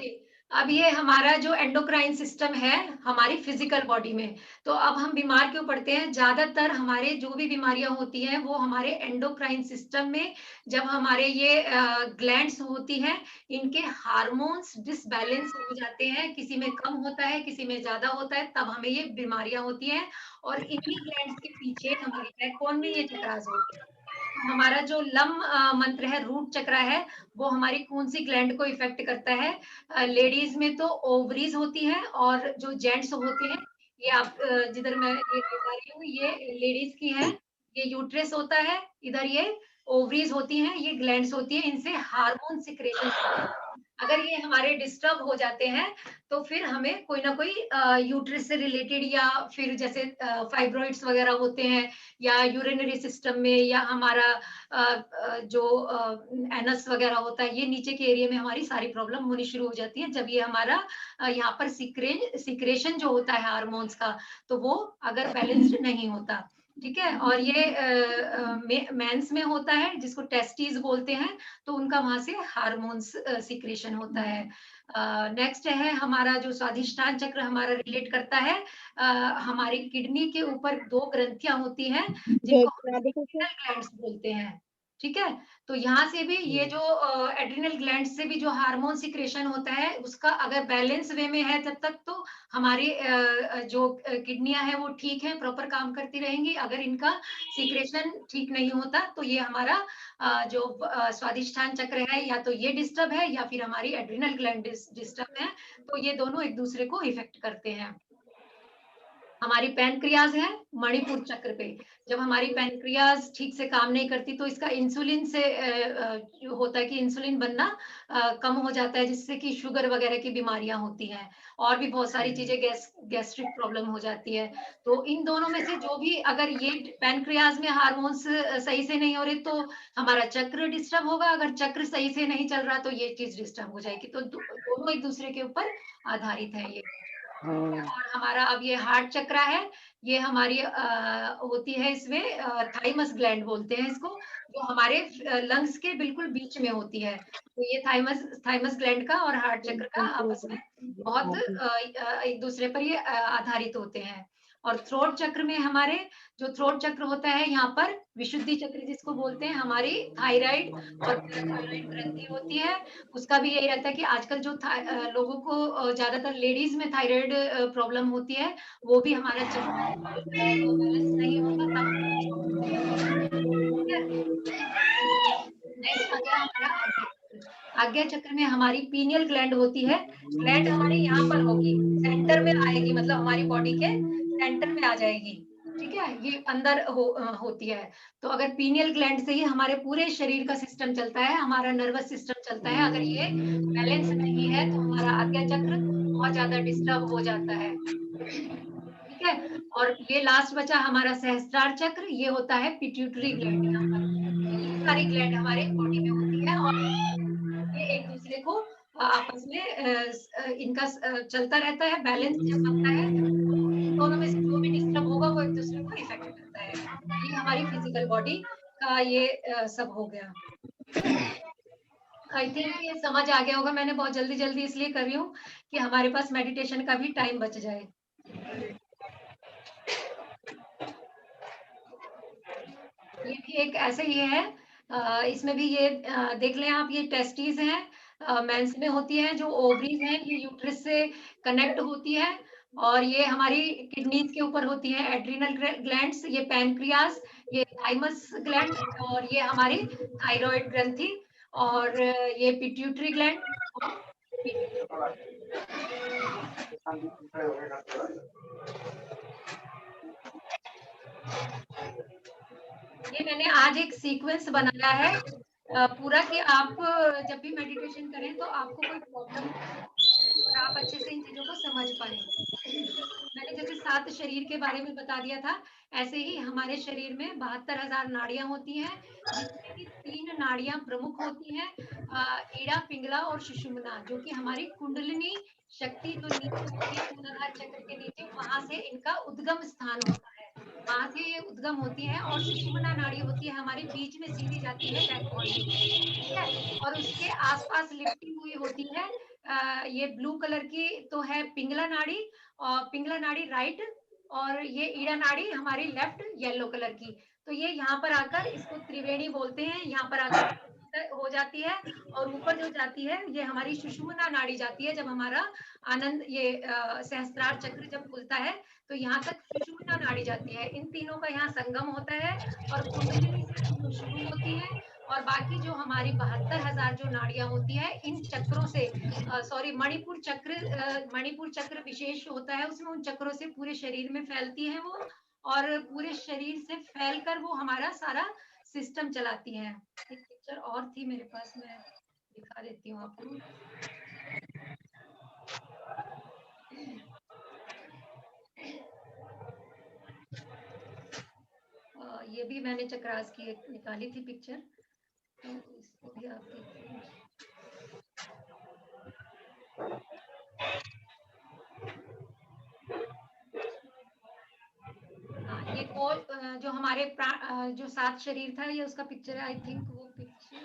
अब ये हमारा जो एंडोक्राइन सिस्टम है हमारी फिजिकल बॉडी में, तो अब हम बीमार क्यों पड़ते हैं? ज्यादातर हमारे जो भी बीमारियां होती हैं वो हमारे एंडोक्राइन सिस्टम में, जब हमारे ये ग्लैंड्स होती हैं, इनके हार्मोन्स डिसबैलेंस हो जाते हैं, किसी में कम होता है, किसी में ज्यादा होता है, तब हमें ये बीमारियां होती हैं। और इन्हीं ग्लैंड्स के पीछे हमारी बैकबोन में ये चक्रास होते हैं। तो हमारा जो लम मंत्र है, रूट चक्रा है, वो हमारी कौन सी ग्लैंड को इफेक्ट करता है? लेडीज में तो ओवरीज होती है, और जो जेंट्स होते हैं, ये आप जिधर मैं ये दिखा रही हूँ, ये लेडीज की है, ये यूट्रस होता है, इधर ये ओवरीज होती हैं, ये ग्लैंड्स होती हैं, इनसे हार्मोन सिक्रेशन होता है। अगर ये हमारे डिस्टर्ब हो जाते हैं तो फिर हमें कोई ना कोई यूट्रस से रिलेटेड, या फिर जैसे फाइब्रॉइड्स वगैरह होते हैं, या यूरिनरी सिस्टम में, या हमारा जो एनस वगैरह होता है, ये नीचे के एरिया में हमारी सारी प्रॉब्लम होनी शुरू हो जाती है, जब ये हमारा यहाँ पर सिक्रेशन जो होता है हार्मोन्स का, तो वो अगर बैलेंस्ड नहीं होता। ठीक है। और ये मेंस में होता है, जिसको टेस्टिस बोलते हैं, तो उनका वहां से हार्मोन्स सिक्रेशन होता है। नेक्स्ट है हमारा जो स्वादिष्टान चक्र हमारा रिलेट करता है, हमारी किडनी के ऊपर 2 ग्रंथियां होती हैं, जिनको एड्रिनल ग्लैंड्स बोलते हैं। ठीक है। तो यहाँ से भी ये जो एड्रिनल ग्लैंड से भी जो हार्मोन सिक्रेशन होता है, उसका अगर बैलेंस वे में है, तब तक तो हमारी जो किडनियां हैं वो ठीक है, प्रॉपर काम करती रहेंगी। अगर इनका सिक्रेशन ठीक नहीं होता तो ये हमारा जो स्वादिष्टान चक्र है, या तो ये डिस्टर्ब है, या फिर हमारी एड्रिनल ग्लैंड डिस्टर्ब है, तो ये दोनों एक दूसरे को इफेक्ट करते हैं। हमारी पैनक्रियाज है मणिपुर चक्र पे, जब हमारी पैनक्रियाज ठीक से काम नहीं करती तो इसका इंसुलिन से जो होता है कि इंसुलिन बनना कम हो जाता है, जिससे कि शुगर वगैरह की बीमारियां होती हैं, और भी बहुत सारी चीजें, गैस्ट्रिक प्रॉब्लम हो जाती है। तो इन दोनों में से जो भी, अगर ये पैनक्रियाज में हार्मोन्स सही से नहीं हो रहे तो हमारा चक्र डिस्टर्ब होगा, अगर चक्र सही से नहीं चल रहा तो ये चीज डिस्टर्ब हो जाएगी। तो दोनों एक दूसरे के ऊपर आधारित है ये। और हमारा अब ये हार्ट चक्रा है, ये हमारी होती है, इसमें थाइमस ग्लैंड बोलते हैं इसको, जो हमारे लंग्स के बिल्कुल बीच में होती है। तो ये थाइमस ग्लैंड का और हार्ट चक्र का आपस में बहुत एक दूसरे पर ये आधारित होते हैं। और थ्रोट चक्र में हमारे जो थ्रोट चक्र होता है, यहाँ पर विशुद्धि चक्र जिसको बोलते हैं, हमारी थायराइड और पैराथायराइड ग्रंथि होती है। उसका भी यही रहता है कि आजकल जो लोगों को ज्यादातर लेडीज में थायराइड प्रॉब्लम होती है, वो भी हमारा चक्र बैलेंस नहीं होगा तब नेक्स्ट आ गया हमारा आज्ञा चक्र। आज्ञा चक्र में हमारी पीनियल ग्लैंड होती है, ग्लैंड हमारे यहाँ पर होगी, सेंटर में आएगी, मतलब हमारी बॉडी के सेंटर में आ जाएगी। ठीक है, ये अंदर होती है। तो अगर पीनियल ग्लैंड से ही हमारे पूरे शरीर का सिस्टम चलता है, हमारा नर्वस सिस्टम चलता है, अगर ये बैलेंस नहीं है तो हमारा आज्ञा चक्र बहुत ज्यादा डिस्टर्ब हो जाता है। ठीक है। और ये लास्ट बचा हमारा सहस्त्रार चक्र, ये होता है पिट्यूटरी ग्लैंड यहाँ पर। तो ये सारी ग्लैंड हमारे बॉडी में होती है, और ये एक दूसरे को आपस में इनका चलता रहता है, बैलेंस जब बनता है तो इन दोनों में से जो भी डिस्टर्ब होगा वो एक दूसरे को इफेक्ट करता है। ये हमारी फिजिकल बॉडी का ये सब हो गया। आई थिंक ये समझ आ गया होगा। मैंने बहुत जल्दी जल्दी इसलिए कर रही हूँ कि हमारे पास मेडिटेशन का भी टाइम बच जाए। ये भी एक ऐसे ही है, इसमें भी ये देख लें आप, ये टेस्टिस हैं, मेंस में होती है, जो ओवरीज हैं ये यूट्रस से कनेक्ट होती है, और ये हमारी किडनीज के ऊपर होती है एड्रिनल ग्लैंड्स, ये पैनक्रियाज, ये थाइमस ग्लैंड, और ये हमारी थायराइड ग्रंथि, और ये पिट्यूटरी ग्लैंड। ये मैंने आज एक सीक्वेंस बनाया है पूरा, कि आप जब भी मेडिटेशन करें तो आपको कोई प्रॉब्लम और आप अच्छे से इन चीजों को समझ पाए। मैंने जैसे 7 शरीर के बारे में बता दिया था, ऐसे ही हमारे शरीर में 72,000 नाड़ियां होती हैं, जिसमें कि 3 नाड़ियां प्रमुख होती हैं, ईड़ा, पिंगला और सुषुम्ना, जो कि हमारी कुंडलिनी शक्ति जो नीचे होती है मूलाधार चक्र के नीचे, वहां से इनका उद्गम स्थान होता है, वहां से ये उद्गम होती है। और सुषुम्ना नाड़ी होती है हमारे बीच में सीधी जाती है बैकबोन में, ठीक है। और उसके आसपास लिपटी हुई होती है ये ब्लू कलर की तो है पिंगला नाड़ी, और पिंगला नाड़ी राइट, और ये ईड़ा नाड़ी हमारी लेफ्ट येलो कलर की। तो ये यहाँ पर आकर इसको त्रिवेणी बोलते हैं, यहाँ पर आकर हो जाती है। और ऊपर जो जाती है ये हमारी सुषुम्ना नाड़ी जाती है, जब हमारा आनंद ये सहस्त्रार चक्र जब खुलता है तो यहाँ तक सुषुम्ना नाड़ी जाती है। इन तीनों का यहाँ संगम होता है और कुंडलिनी से शुरू होती है। और बाकी जो हमारी 72,000 जो नाड़ियां होती है इन चक्रों से, सॉरी मणिपुर चक्र विशेष होता है, उसमें उन चक्रों से पूरे शरीर में फैलती है वो, और पूरे शरीर से फैलकर वो हमारा सारा सिस्टम चलाती है। एक पिक्चर और थी मेरे पास, मैं दिखा देती हूँ आपको। ये भी मैंने चक्रास की एक निकाली थी पिक्चर, तो इसको भी आप देखिए। हाँ, ये कोल जो हमारे जो 7 शरीर था ये उसका पिक्चर है, आई थिंक वो पिक्चर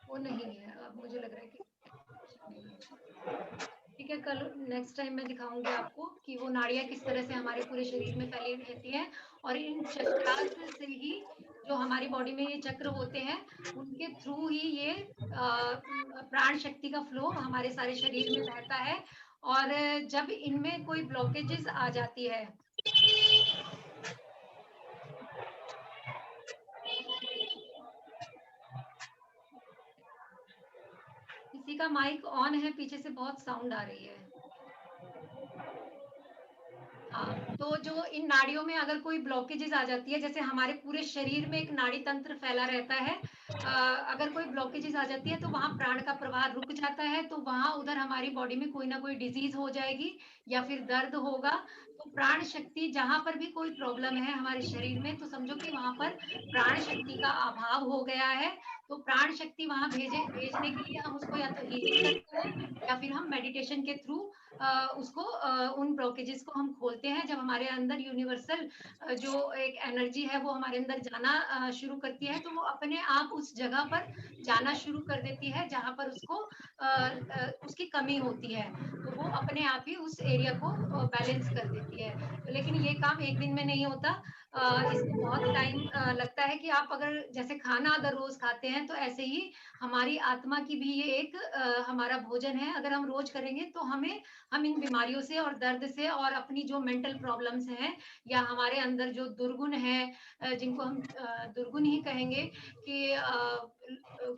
वो नहीं है, अब मुझे लग रहा है कि ठीक है, कल नेक्स्ट टाइम मैं दिखाऊंगी आपको कि वो नाड़ियां किस तरह से हमारे पूरे शरीर में फैली रहती हैं। और इन चक्रास से ही जो हमारी बॉडी में ये चक्र होते हैं उनके थ्रू ही ये प्राण शक्ति का फ्लो हमारे सारे शरीर में बहता है। और जब इनमें कोई ब्लॉकेजेस आ जाती है, किसी का माइक ऑन है, पीछे से बहुत साउंड आ रही है। हाँ, तो जो इन नाड़ियों में अगर कोई ब्लॉकेजेस आ जाती है, जैसे हमारे पूरे शरीर में एक नाड़ी तंत्र फैला रहता है, अगर कोई ब्लॉकेजेस आ जाती है तो वहाँ प्राण का प्रवाह रुक जाता है, तो वहाँ उधर हमारी बॉडी में कोई ना कोई डिजीज हो जाएगी या फिर दर्द होगा। तो प्राण शक्ति जहाँ पर भी कोई प्रॉब्लम है हमारे शरीर में, तो समझो कि वहाँ पर प्राण शक्ति का अभाव हो गया है। तो प्राण शक्ति वहाँ भेजने के लिए हम उसको या तो हीलिंग करते हैं या फिर हम मेडिटेशन के थ्रू उसको उन ब्लॉकेजेस को हम खोलते हैं। जब हमारे अंदर यूनिवर्सल जो एक एनर्जी है वो हमारे अंदर जाना शुरू करती है, तो वो अपने आप उस जगह पर जाना शुरू कर देती है जहां पर उसको उसकी कमी होती है, तो वो अपने आप ही उस एरिया को बैलेंस कर देती है। तो लेकिन ये काम एक दिन में नहीं होता, इसको बहुत टाइम लगता है। कि आप अगर जैसे खाना अगर रोज खाते हैं तो ऐसे ही हमारी आत्मा की भी ये एक हमारा भोजन है। अगर हम रोज करेंगे तो हम इन बीमारियों से और दर्द से और अपनी जो मेंटल प्रॉब्लम्स हैं या हमारे अंदर जो दुर्गुण है, जिनको हम दुर्गुण ही कहेंगे कि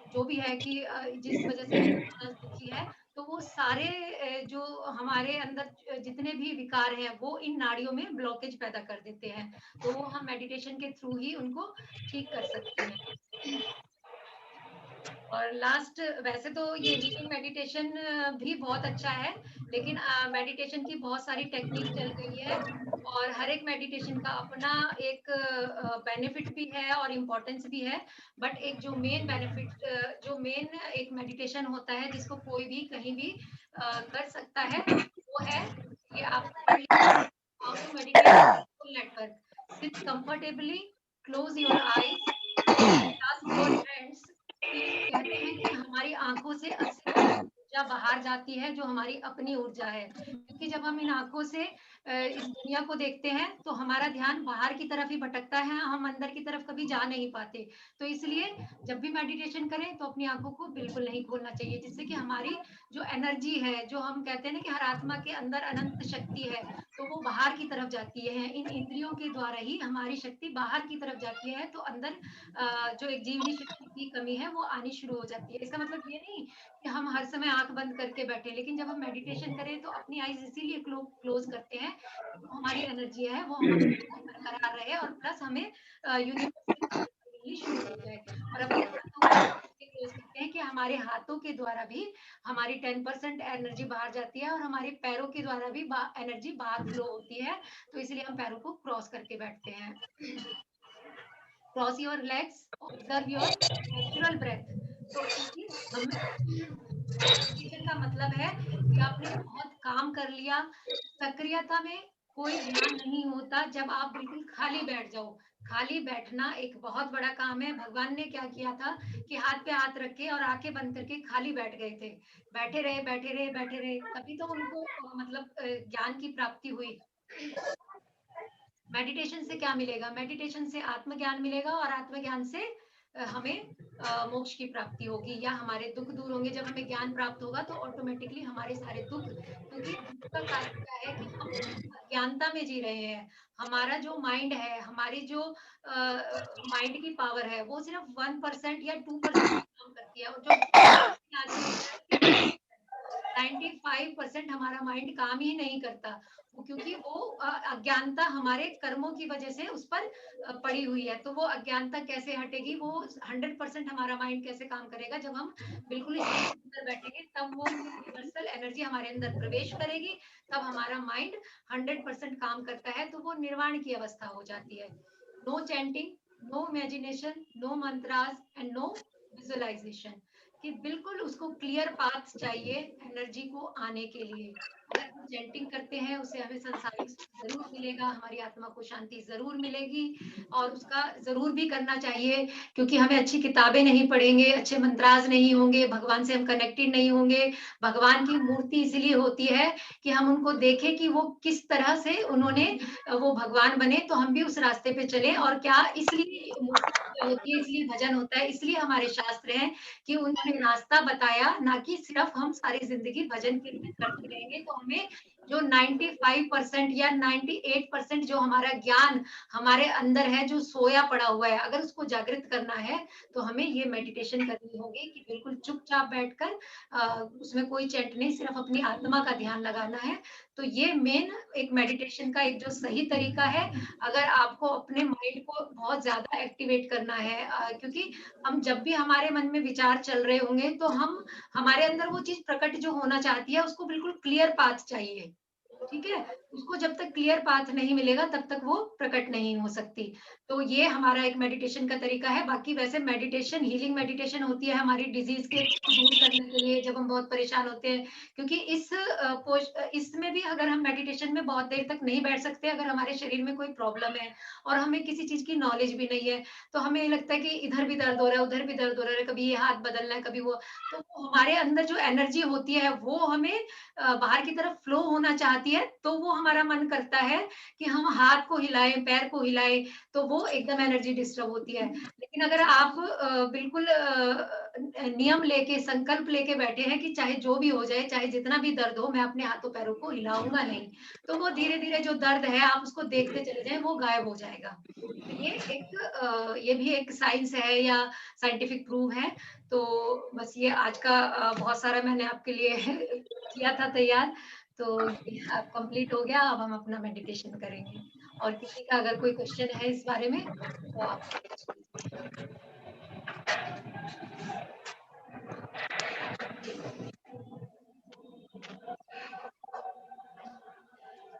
जो भी है कि जिस वजह से इंसान दुखी है, तो वो सारे जो हमारे अंदर जितने भी विकार हैं वो इन नाड़ियों में ब्लॉकेज पैदा कर देते हैं। तो वो हम मेडिटेशन के थ्रू ही उनको ठीक कर सकते हैं। और लास्ट, वैसे तो ये हीलिंग मेडिटेशन भी बहुत अच्छा है, लेकिन मेडिटेशन की बहुत सारी टेक्निक चल गई है और हर एक मेडिटेशन का अपना एक बेनिफिट भी है और इम्पोर्टेंस भी है। बट एक जो मेन बेनिफिट, जो मेन एक मेडिटेशन होता है जिसको कोई भी कहीं भी कर सकता है, वो है ये आप पढ़ लीजिए, how to meditate full network. Sit comfortably, close your eyes, clasp your hands. कि कहते हैं कि हमारी आंखों से 80% ऊर्जा बाहर जाती है, जो हमारी अपनी ऊर्जा है। क्योंकि जब हम इन आंखों से इस दुनिया को देखते हैं तो हमारा ध्यान बाहर की तरफ ही भटकता है, हम अंदर की तरफ कभी जा नहीं पाते। तो इसलिए जब भी मेडिटेशन करें तो अपनी आंखों को बिल्कुल नहीं खोलना चाहिए, जिससे कि हमारी जो एनर्जी है, जो हम कहते हैं ना कि हर आत्मा के अंदर अनंत शक्ति है, तो वो बाहर की तरफ जाती है। इन इंद्रियों के द्वारा ही हमारी शक्ति बाहर की तरफ जाती है, तो अंदर जो एक जीवनी शक्ति की कमी है वो आनी शुरू हो जाती है। इसका मतलब ये नहीं कि हम हर समय आंख बंद करके बैठे, लेकिन जब हम मेडिटेशन करें तो अपनी आईज इसीलिए क्लोज करते हैं कि जो हमारी एनर्जी है वो हमारे अंदर बरकरार रहे और प्लस हमें यूनिवर्स से मिलनी शुरू हो जाए। और अपनी आंखों को क्लोज करते हैं हैं कि हमारे हाथों के द्वारा भी हमारी 10% एनर्जी बाहर जाती है और हमारे पैरों के द्वारा भी एनर्जी बाहर फ्लो होती है। तो इसलिए हम पैरों को क्रॉस करके बैठते हैं। Cross your legs, observe your natural breath. तो क्योंकि हम मेडिटेशन का मतलब है कि आपने बहुत काम कर लिया, सक्रियता में कोई ध्यान नहीं होता जब आप बिल्कुल खाली बैठ जाओ। खाली बैठना एक बहुत बड़ा काम है। भगवान ने क्या किया था कि हाथ पे हाथ रख के और आंखें बंद करके खाली बैठ गए थे। बैठे रहे बैठे रहे बैठे रहे, तभी तो उनको मतलब ज्ञान की प्राप्ति हुई। मेडिटेशन से क्या मिलेगा? मेडिटेशन से आत्मज्ञान मिलेगा और आत्मज्ञान से हमें मोक्ष की प्राप्ति होगी या हमारे दुख दूर होंगे। जब हमें ज्ञान प्राप्त होगा तो ऑटोमेटिकली हमारे सारे दुख, क्योंकि दुख का कारण क्या है कि हम अज्ञानता में जी रहे हैं। हमारा जो माइंड है, हमारी जो माइंड की पावर है, वो सिर्फ 1% या 2% काम करती है और जो 95% हमारा माइंड काम ही नहीं करता, क्योंकि वो अज्ञानता हमारे कर्मों की वजह से उस पर पड़ी हुई है। तो वो अज्ञानता कैसे हटेगी? वो 100% हमारा माइंड कैसे काम करेगा? जब हम बिल्कुल अंदर बैठेंगे, तब वो यूनिवर्सल एनर्जी हमारे अंदर प्रवेश करेगी, तब हमारा माइंड 100% काम करता है। तो वो निर्वाण की अवस्था हो जाती है। No chanting, no imagination, no mantras and no visualisation, कि बिल्कुल उसको क्लियर पाथ चाहिए एनर्जी को आने के लिए। अगर हम चैंटिंग करते हैं, उससे हमें संसारिक जरूर मिलेगा, हमारी आत्मा को शांति जरूर मिलेगी और उसका जरूर भी करना चाहिए, क्योंकि हमें अच्छी किताबें नहीं पढ़ेंगे, अच्छे मंत्रास नहीं होंगे, भगवान से हम कनेक्टेड नहीं होंगे। भगवान की मूर्ति इसलिए होती है कि हम उनको देखें कि वो किस तरह से उन्होंने वो भगवान बने, तो हम भी उस रास्ते पे चले। और क्या इसलिए मूर्ति पूजा होती है, इसलिए भजन होता है, इसलिए हमारे शास्त्र हैं कि उन्होंने रास्ता बताया, ना कि सिर्फ हम सारी जिंदगी भजन कीर्तन करते रहेंगे। तो हमें जो 95% या 98% जो हमारा ज्ञान हमारे अंदर है, जो सोया पड़ा हुआ है, अगर उसको जागृत करना है तो हमें ये मेडिटेशन करनी होगी कि बिल्कुल चुपचाप बैठकर उसमें कोई चैंट नहीं, सिर्फ अपनी आत्मा का ध्यान लगाना है। तो ये मेन एक मेडिटेशन का एक जो सही तरीका है। अगर आपको अपने माइंड को बहुत ज्यादा एक्टिवेट करना है, क्योंकि हम जब भी हमारे मन में विचार चल रहे होंगे तो हम हमारे अंदर वो चीज प्रकट जो होना चाहती है, उसको बिल्कुल क्लियर पाथ चाहिए। ठीक है, उसको जब तक क्लियर पाथ नहीं मिलेगा तब तक वो प्रकट नहीं हो सकती। तो ये हमारा एक मेडिटेशन का तरीका है। बाकी वैसे मेडिटेशन हीलिंग मेडिटेशन होती है हमारी डिजीज के दूर करने के लिए, जब हम बहुत परेशान होते हैं। क्योंकि इसमें भी अगर हम मेडिटेशन में बहुत देर तक नहीं बैठ सकते, अगर हमारे शरीर में कोई प्रॉब्लम है और हमें किसी चीज की नॉलेज भी नहीं है, तो हमें ये लगता है कि इधर भी दर्द हो रहा है, उधर भी दर्द हो रहा है, कभी ये हाथ बदलना है, कभी वो, तो हमारे अंदर जो एनर्जी होती है वो हमें बाहर की तरफ फ्लो होना चाहती है। तो वो हमारा मन करता है कि हम हाथ को हिलाएं, पैर को हिलाएं, तो वो एकदम एनर्जी डिस्टर्ब होती है। लेकिन अगर आप बिल्कुल नियम लेके, संकल्प लेके बैठे हैं कि चाहे जो भी हो जाए, चाहे जितना भी दर्द हो, मैं अपने हाथों पैरों को हिलाऊंगा नहीं, तो वो धीरे धीरे जो दर्द है आप उसको देखते चले जाएं, वो गायब हो जाएगा। तो ये भी एक साइंस है या साइंटिफिक प्रूव है। तो बस ये आज का बहुत सारा मैंने आपके लिए किया था तैयार। तो ये अब कंप्लीट हो गया, अब हम अपना मेडिटेशन करेंगे। और किसी का अगर कोई क्वेश्चन है इस बारे में तो आप पूछ लीजिए।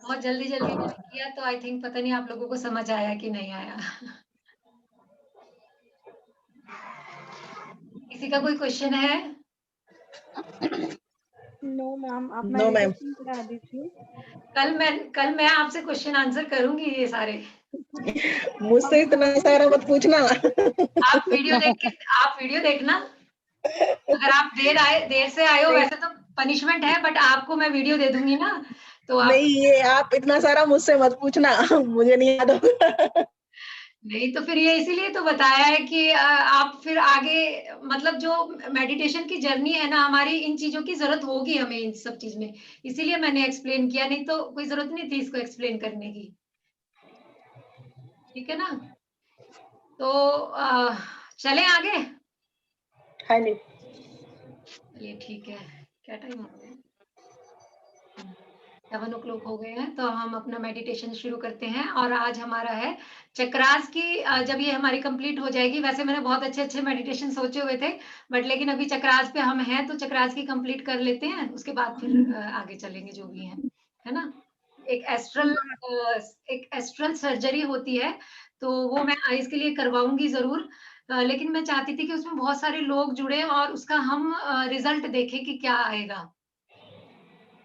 बहुत जल्दी जल्दी मैंने किया, तो आई थिंक पता नहीं आप लोगों को समझ आया कि नहीं आया। किसी का कोई क्वेश्चन है? नो मैम, आप नो मैम। मेडिटेशन करा दीजिए। कल मैं आपसे क्वेश्चन आंसर करूंगी ये सारे। मुझसे इतना सारा मत पूछना। आप वीडियो देखना। अगर आप देर से आए हो, वैसे तो पनिशमेंट है, बट आपको मैं वीडियो दे दूंगी ना, तो आप नहीं, ये आप इतना सारा मुझसे मत पूछना, मुझे नहीं याद होगा। नहीं, तो फिर ये इसीलिए तो बताया है कि आप फिर आगे, मतलब जो मेडिटेशन की जर्नी है ना हमारी, इन चीजों की जरूरत होगी हमें इन सब चीज में, इसीलिए मैंने एक्सप्लेन किया, नहीं तो कोई जरूरत नहीं थी इसको एक्सप्लेन करने की। ठीक है ना? तो चले आगे। हाँ जी। ये ठीक है। क्या टाइम हो गया? 7 o'clock हो गए हैं, तो हम अपना मेडिटेशन शुरू करते हैं। और आज हमारा है चक्रास की, जब ये हमारी कंप्लीट हो जाएगी, वैसे मैंने बहुत अच्छे-अच्छे मेडिटेशन सोचे हुए थे, बट लेकिन अभी चक्रास पे हम हैं, तो चक्रास की कंप्लीट कर लेते हैं, उसके बाद फिर आगे चलेंगे जो भी है ना? एक एस्ट्रल सर्जरी होती है, तो वो मैं आइज़ के लिए करवाऊँगी ज़रूर। लेकिन मैं चाहती थी कि उसमें बहुत सारे लोग जुड़े और उसका हम रिज़ल्ट देखें कि क्या आएगा।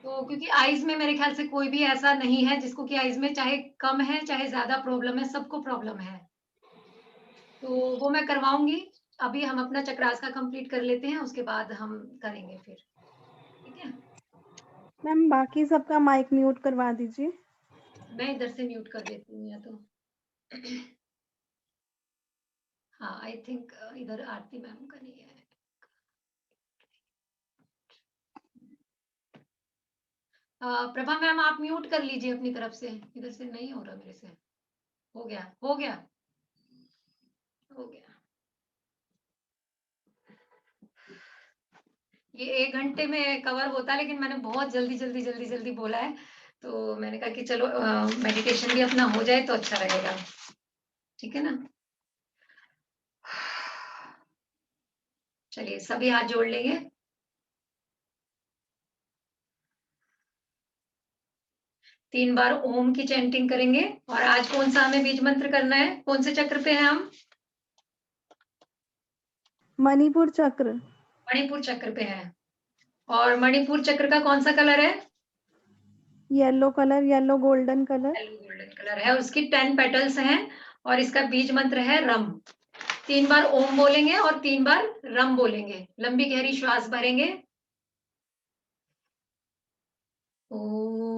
तो क्योंकि आइज़ में मेरे ख़्याल से कोई भी ऐसा नहीं है जिसको कि आइज़ में चाहे कम है, चाहे ज़्यादा प्रॉब्लम है, सबको प्रॉब्लम है। तो वो मैं करवाऊँगी। अभी हम अपना चक्रास का कंप्लीट कर लेते हैं, उसके बाद हम करेंगे फिर। ठीक है? मैम बाकी सबका माइक म्यूट करवा दीजिए। मैं इधर से म्यूट कर देती हूँ या तो। हाँ, आई थिंक इधर आरती मैम का नहीं है। प्रभा मैम आप म्यूट कर लीजिए अपनी तरफ से, इधर से नहीं हो रहा मेरे से। हो गया, हो गया, हो गया। ये 1 घंटे में कवर होता है, लेकिन मैंने बहुत जल्दी बोला है, तो मैंने कहा कि चलो मेडिटेशन भी अपना हो जाए तो अच्छा रहेगा। ठीक है ना? चलिए सभी हाथ जोड़ लेंगे। तीन बार ओम की चैंटिंग करेंगे। और आज कौन सा हमें बीज मंत्र करना है? कौन से चक्र पे हैं हम? मणिपुर चक्र। मणिपुर चक्र पे हैं। और मणिपुर चक्र का कौन सा कलर है? Yellow colour, yellow golden colour. Yellow golden colour है। उसकी 10 पेटल्स हैं और इसका बीज मंत्र है रम। 3 बार ओम बोलेंगे और 3 बार रम बोलेंगे। लंबी गहरी श्वास भरेंगे। ओम।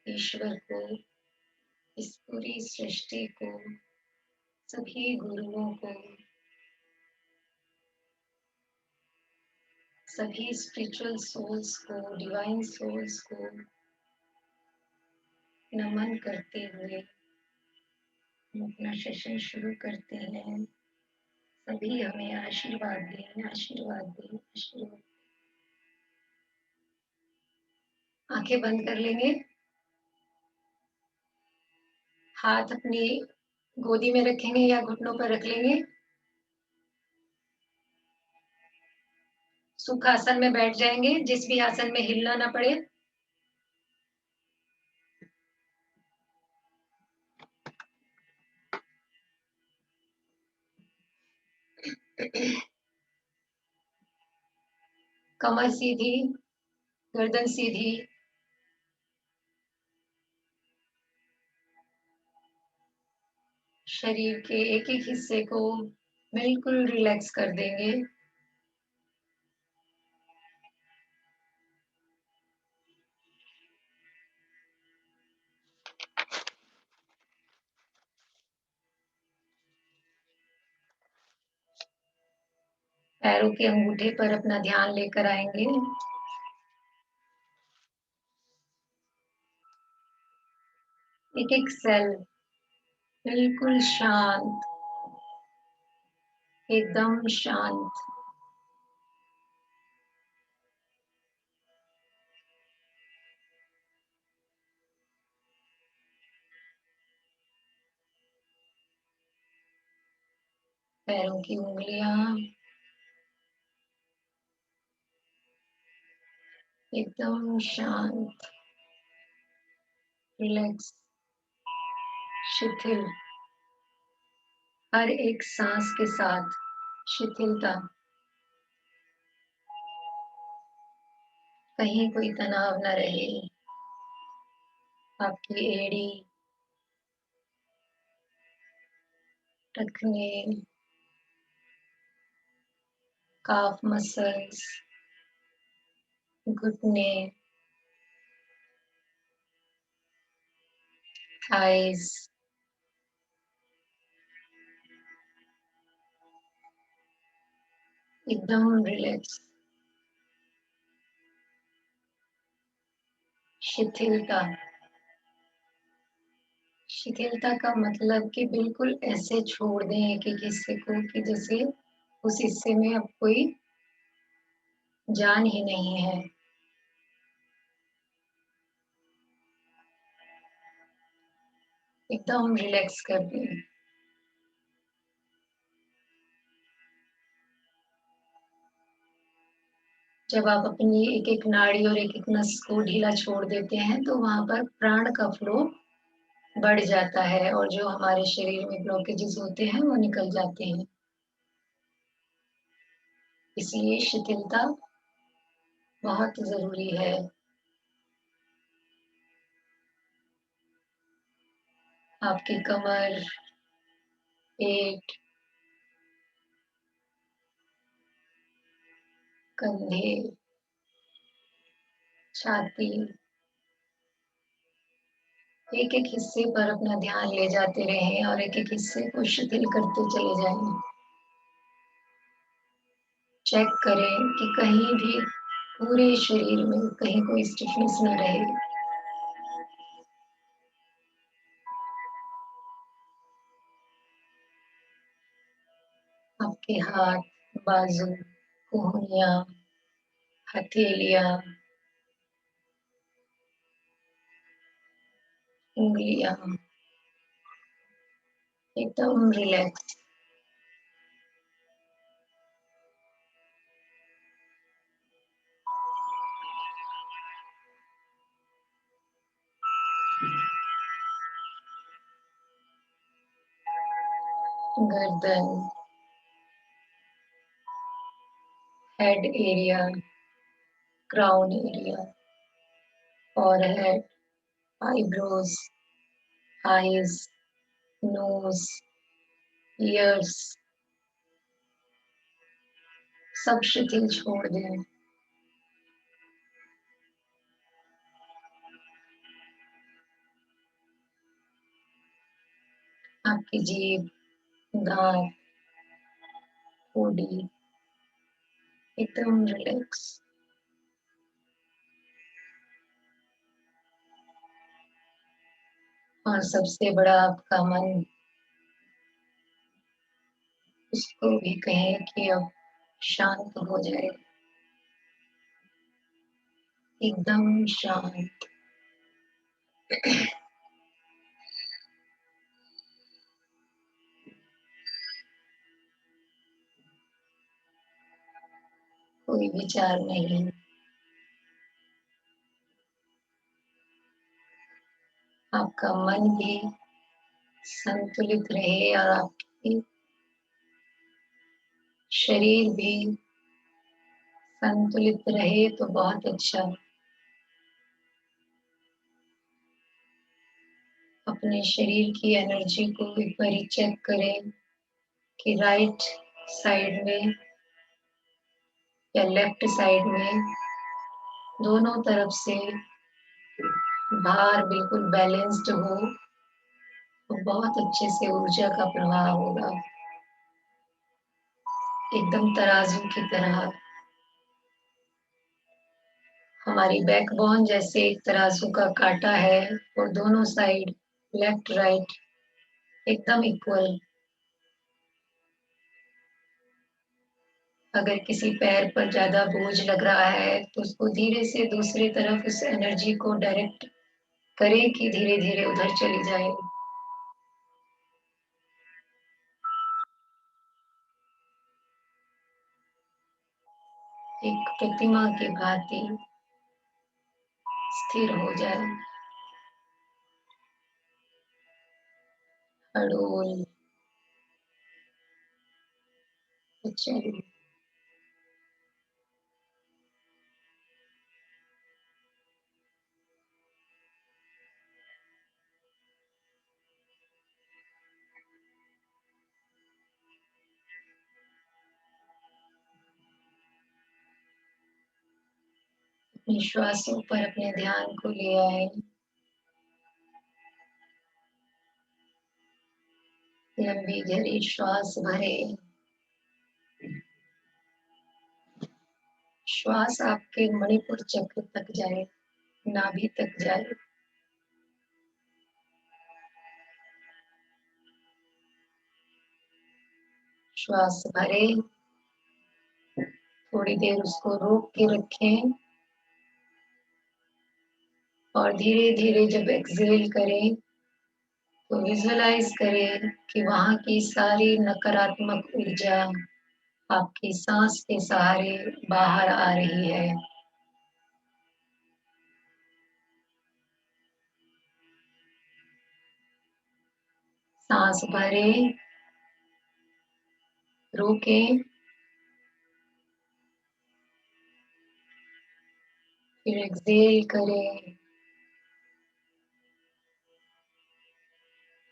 ईश्वर को, इस पूरी सृष्टि को, सभी गुरुओं को, सभी स्पिरिचुअल सोल्स को, डिवाइन सोल्स को नमन करते हुए हम अपना सेशन शुरू करते हैं। सभी हमें आशीर्वाद दें, आशीर्वाद दें, आशीर्वाद। आंखें बंद कर लेंगे। हाथ अपनी गोदी में रखेंगे या घुटनों पर रख लेंगे। सुखासन में बैठ जाएंगे, जिस भी आसन में हिलना ना पड़े। कमर सीधी, गर्दन सीधी। शरीर के एक एक हिस्से को बिल्कुल रिलैक्स कर देंगे। पैरों के अंगूठे पर अपना ध्यान लेकर आएंगे। एक एक सेल बिल्कुल शांत, एकदम शांत। पैरों की उंगलियां एकदम शांत, रिलैक्स, शिथिल। हर एक सांस के साथ शिथिलता, कहीं कोई तनाव न रहे। आपकी एड़ी, टखने, काफ मसल्स, घुटने, थाइज, एकदम रिलैक्स, शिथिलता। शिथिलता का मतलब कि बिल्कुल ऐसे छोड़ दें एक एक हिस्से को कि जैसे उस हिस्से में अब कोई जान ही नहीं है। एकदम रिलैक्स कर दें। जब आप अपनी एक एक नाड़ी और एक एक नस को ढीला छोड़ देते हैं तो वहां पर प्राण का फ्लो बढ़ जाता है और जो हमारे शरीर में ब्लॉकेजेस होते हैं वो निकल जाते हैं। इसलिए शिथिलता बहुत जरूरी है। आपकी कमर, पेट, कंधे, छाती, एक एक हिस्से पर अपना ध्यान ले जाते रहें और एक एक हिस्से को शिथिल करते चले जाएं। चेक करें कि कहीं भी पूरे शरीर में कहीं कोई स्टिफनेस न रहे। आपके हाथ, बाजू, कोहनियां, हथेलियां, उंगलियां एकदम रिलैक्स। गर्दन, head area, crown area, forehead, eyebrows, eyes, nose, ears, सब शिथिल छोड़ दें। आपकी जीभ, दांत, ठोड़ी एकदम रिलैक्स। और सबसे बड़ा आपका मन, उसको भी कहें कि अब शांत हो जाए, एकदम शांत। कोई विचार नहीं। आपका मन भी संतुलित रहे और आपकी शरीर भी संतुलित रहे तो बहुत अच्छा। अपने शरीर की एनर्जी को एक बार चेक करें कि राइट साइड में या लेफ्ट साइड में दोनों तरफ से भार बिल्कुल बैलेंस्ड हो तो बहुत अच्छे से ऊर्जा का प्रवाह होगा। एकदम तराजू की तरह। हमारी बैकबोन जैसे एक तराजू का कांटा है और दोनों साइड लेफ्ट राइट एकदम इक्वल। अगर किसी पैर पर ज्यादा बोझ लग रहा है तो उसको धीरे से दूसरी तरफ उस एनर्जी को डायरेक्ट करें कि धीरे धीरे उधर चली जाए। एक प्रतिमा की भांति स्थिर हो जाए। अड़ोल चल। अपने श्वासों पर अपने ध्यान को ले आए। लंबी गहरी श्वास भरे। श्वास आपके मणिपुर चक्र तक जाए, नाभि तक जाए। श्वास भरे, थोड़ी देर उसको रोक के रखें और धीरे धीरे जब एक्सहेल करें तो विजुअलाइज करें कि वहां की सारी नकारात्मक ऊर्जा आपकी सांस के सहारे बाहर आ रही है। सांस भरे, रोकें, फिर एक्सहेल करें।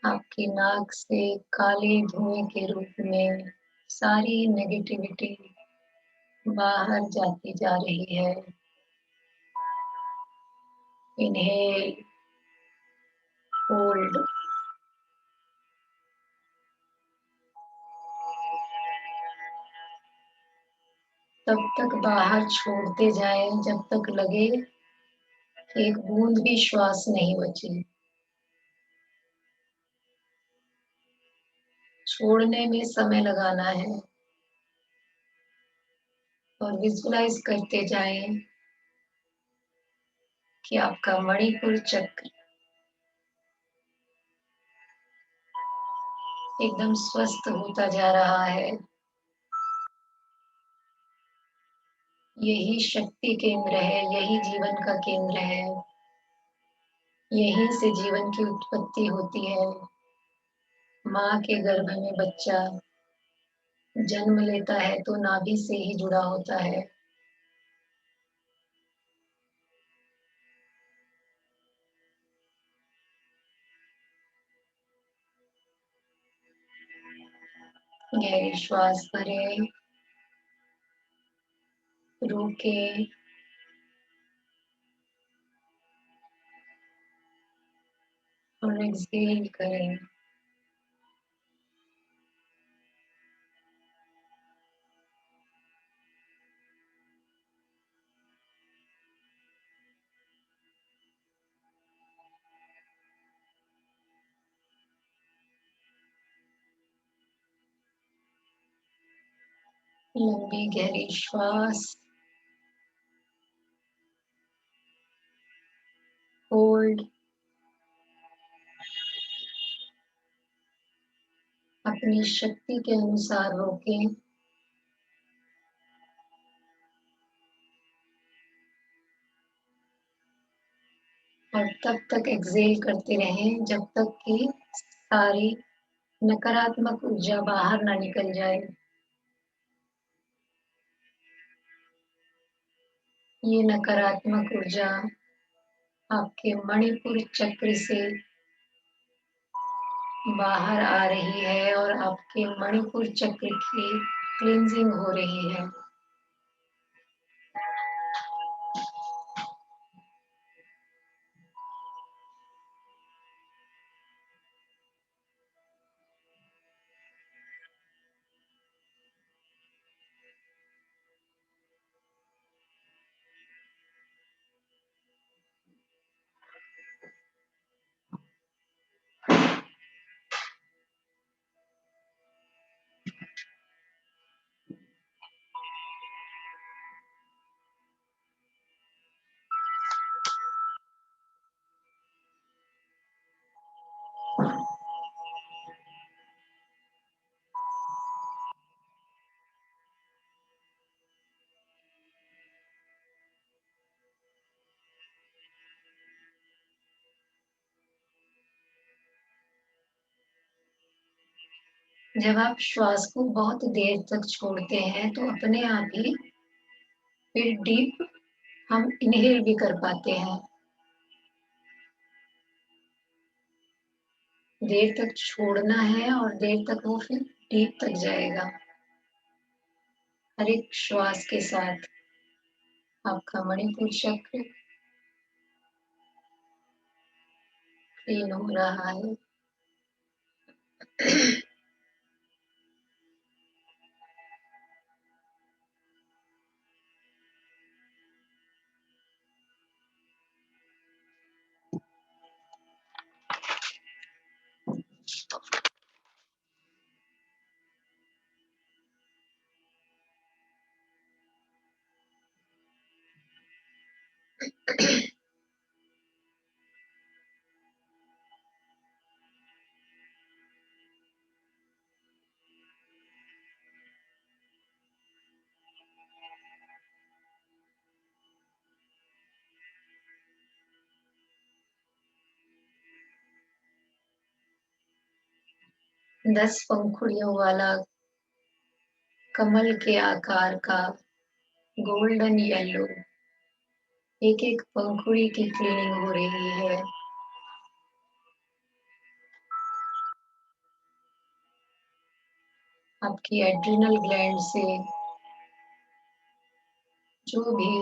आपकी नाक से काले धुएं के रूप में सारी नेगेटिविटी बाहर जाती जा रही है। इनहेल, होल्ड, तब तक बाहर छोड़ते जाएं जब तक लगे कि एक बूंद भी श्वास नहीं बची। छोड़ने में समय लगाना है और विजुअलाइज करते जाएं कि आपका मणिपुर चक्र एकदम स्वस्थ होता जा रहा है। यही शक्ति केंद्र है, यही जीवन का केंद्र है। यहीं से जीवन की उत्पत्ति होती है। माँ के गर्भ में बच्चा जन्म लेता है तो नाभि से ही जुड़ा होता है। गहरी श्वास भरें, रोकें, और एक्सहेल करें। लंबी गहरी श्वास, होल्ड, अपनी शक्ति के अनुसार रोकें और तब तक एक्सहेल करते रहें जब तक कि सारी नकारात्मक ऊर्जा बाहर ना निकल जाए। ये नकारात्मक ऊर्जा आपके मणिपुर चक्र से बाहर आ रही है और आपके मणिपुर चक्र की क्लींजिंग हो रही है। जब आप श्वास को बहुत देर तक छोड़ते हैं तो अपने आप ही फिर डीप हम इनहेल भी कर पाते हैं। देर तक छोड़ना है और देर तक वो फिर डीप तक जाएगा। हर एक श्वास के साथ आपका मणिपुर चक्र क्लीन हो रहा है। दस पंखुड़ियों वाला कमल के आकार का गोल्डन येलो एक एक पंखुड़ी की क्लीनिंग हो रही है। आपकी एड्रिनल ग्लैंड से जो भी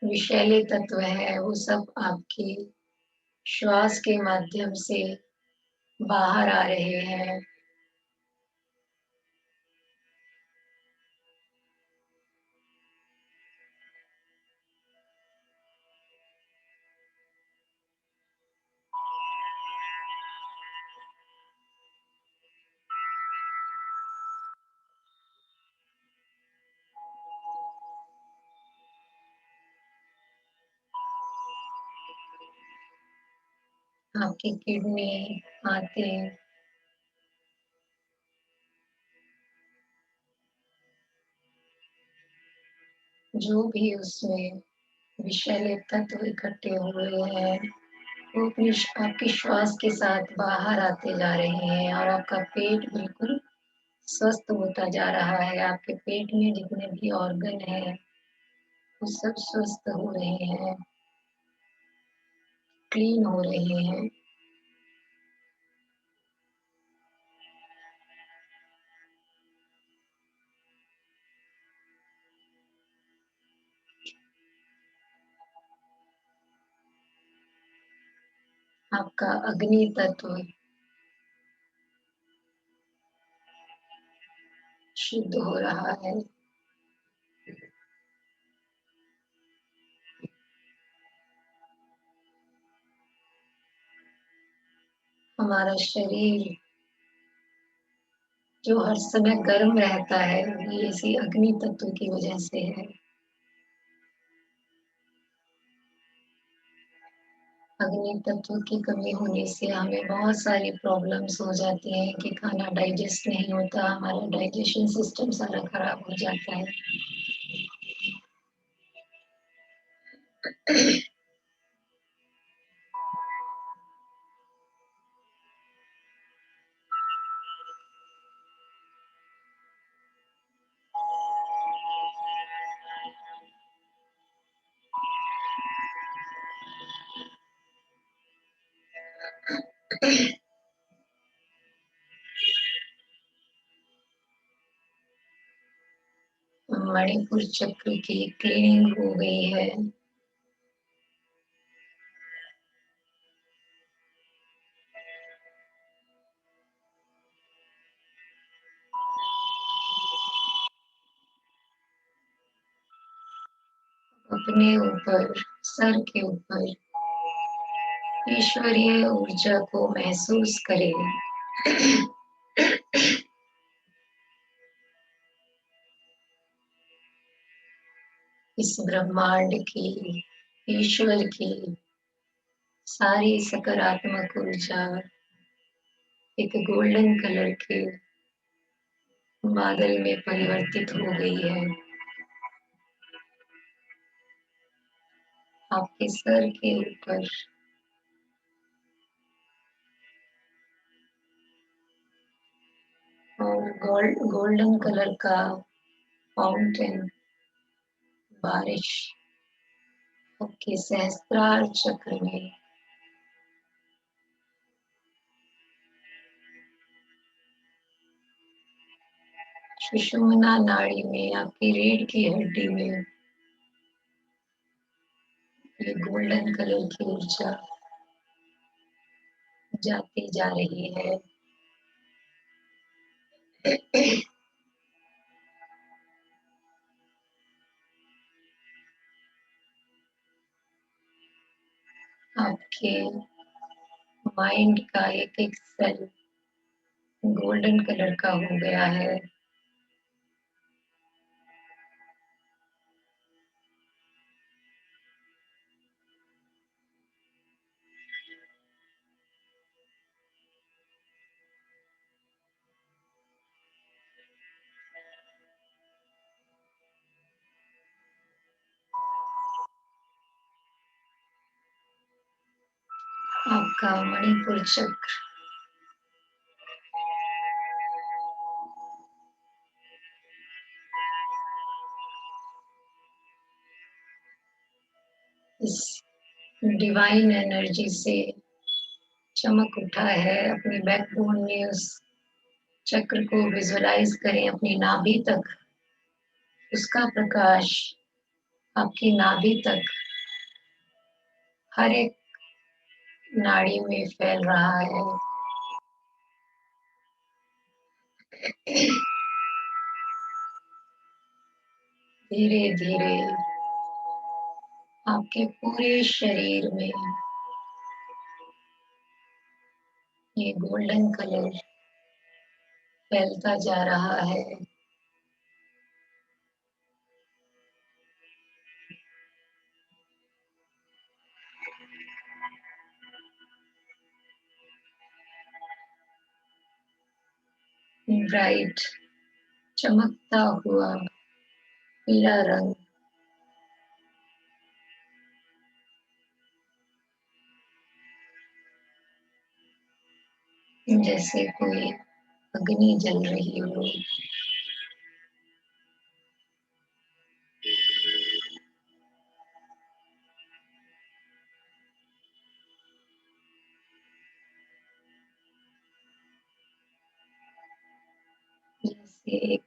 विषैले तत्व है वो सब आपकी श्वास के माध्यम से बाहर आ रहे हैं। आपकी किडनी, आंतें, जो भी उसमें विषैले तत्व इकट्ठे हुए हैं वो अपनी आपकी श्वास के साथ बाहर आते जा रहे हैं और आपका पेट बिल्कुल स्वस्थ होता जा रहा है। आपके पेट में जितने भी ऑर्गन है वो सब स्वस्थ हो रहे हैं, क्लीन हो रहे हैं। आपका अग्नि तत्व शुद्ध हो रहा है। हमारा शरीर जो हर समय गर्म रहता है ये इसी अग्नि तत्व की वजह से है। अग्नि तत्व की कमी होने से हमें बहुत सारी प्रॉब्लम्स हो जाती हैं कि खाना डाइजेस्ट नहीं होता, हमारा डाइजेशन सिस्टम सारा खराब हो जाता है। मणिपुर चक्र की क्लीनिंग हो गई है। अपने ऊपर, सर के ऊपर ईश्वरीय ऊर्जा को महसूस करें। इस ब्रह्मांड की, ईश्वर की सारी सकारात्मक ऊर्जा एक गोल्डन कलर के बादल में परिवर्तित हो गई है। आपके सर के ऊपर और गोल्डन कलर का फाउंटेन, बारिश आपके सहस्त्रार चक्र में, सुषुम्ना नाड़ी में, आपकी रीढ़ की हड्डी में ये गोल्डन कलर की ऊर्जा जाती जा रही है। आपके माइंड का एक एक सेल गोल्डन कलर का हो गया है। आपका मणिपुर चक्र इस डिवाइन एनर्जी से चमक उठा है। अपनी बैकबोन में उस चक्र को विजुअलाइज करें, अपनी नाभि तक उसका प्रकाश आपकी नाभि तक हर एक नाड़ी में फैल रहा है। धीरे धीरे आपके पूरे शरीर में ये गोल्डन कलर फैलता जा रहा है। ब्राइट चमकता हुआ पीला रंग जैसे कोई अग्नि जल रही हो। जैसे एक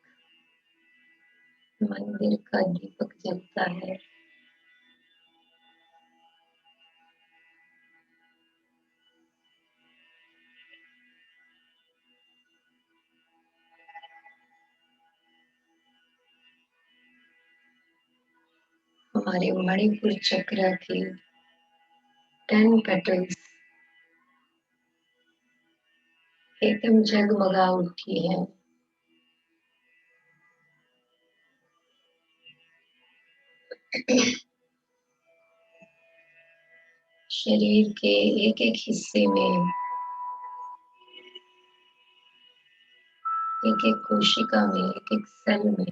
मंदिर का दीपक जलता है। हमारे मणिपुर चक्र की 10 पेटल्स एकदम जगमगा उठी है। शरीर के एक एक हिस्से में, एक एक कोशिका में, एक एक सेल में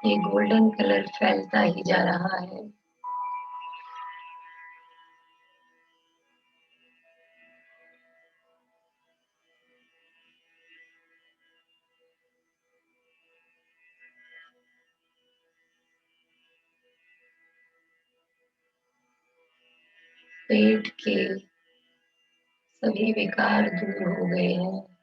ये गोल्डन कलर फैलता ही जा रहा है। पेट के सभी विकार दूर हो गए हैं।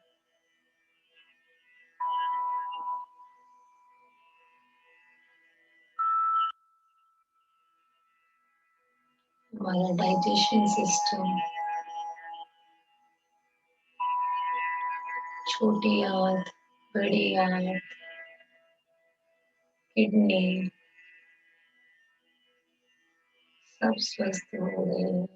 हमारा डाइजेशन सिस्टम, छोटी आंत, बड़ी आंत, किडनी सब स्वस्थ हो गए हैं।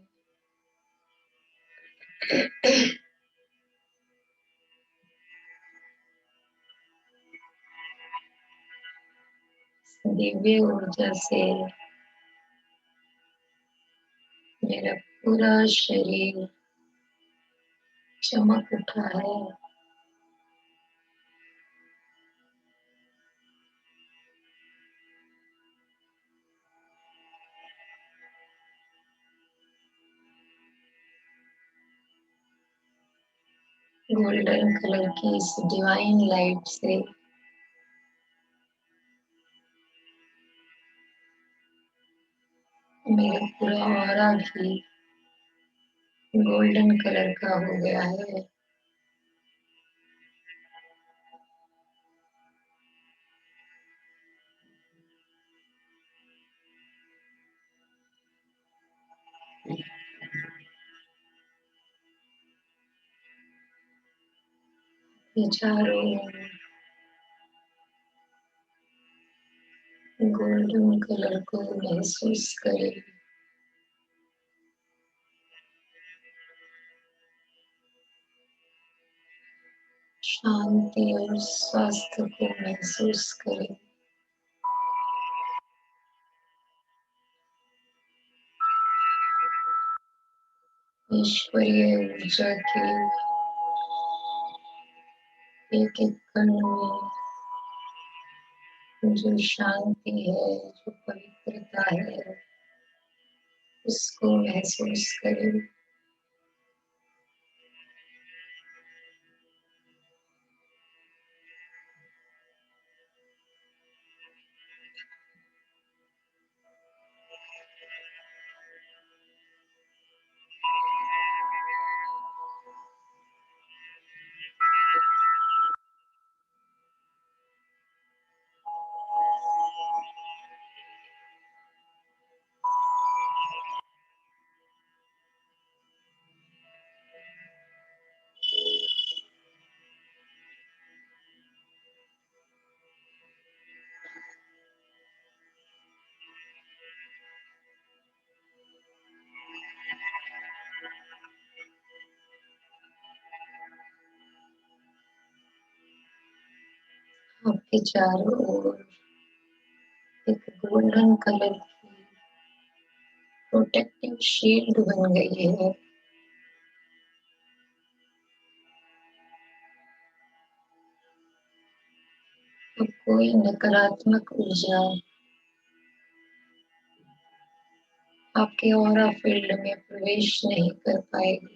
दिव्य ऊर्जा से मेरा पूरा शरीर चमक उठा है। गोल्डन कलर की इस डिवाइन लाइट से मेरा पूरा ऑरा भी गोल्डन कलर का हो गया है। ये चारों गोल्डन कलर को महसूस करें। शांति और स्वास्थ्य को महसूस करें। ईश्वरीय ऊर्जा के एक एक कण में जो शांति है, जो पवित्रता है, उसको महसूस करें। आपके चारों ओर एक गोल्डन कलर की प्रोटेक्टिव शील्ड बन गई है। तो कोई नकारात्मक ऊर्जा आपके ऑरा फील्ड में प्रवेश नहीं कर पाएगी,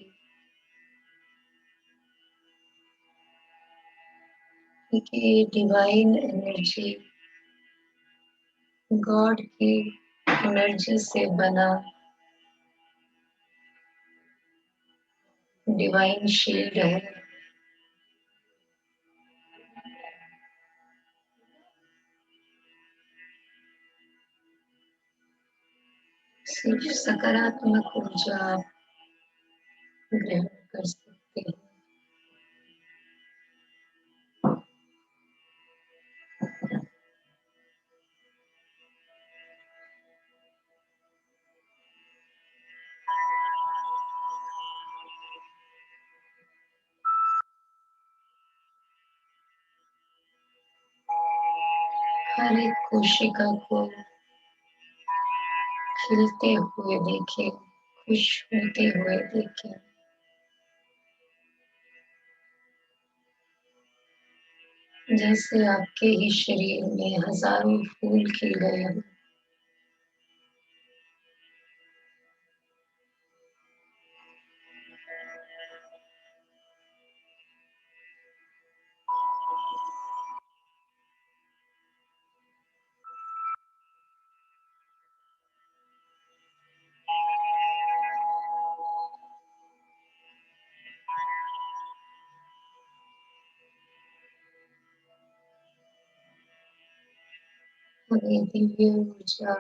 क्योंकि ये डिवाइन एनर्जी गॉड की एनर्जी से बना डिवाइन शील्ड है। सिर्फ सकारात्मक ऊर्जा आप ग्रहण कर सकते हैं। हर एक कोशिका को खिलते हुए देखें, खुश होते हुए देखें। जैसे आपके ही शरीर में हजारों फूल खिल गए हों। और ये दिव्य ऊर्जा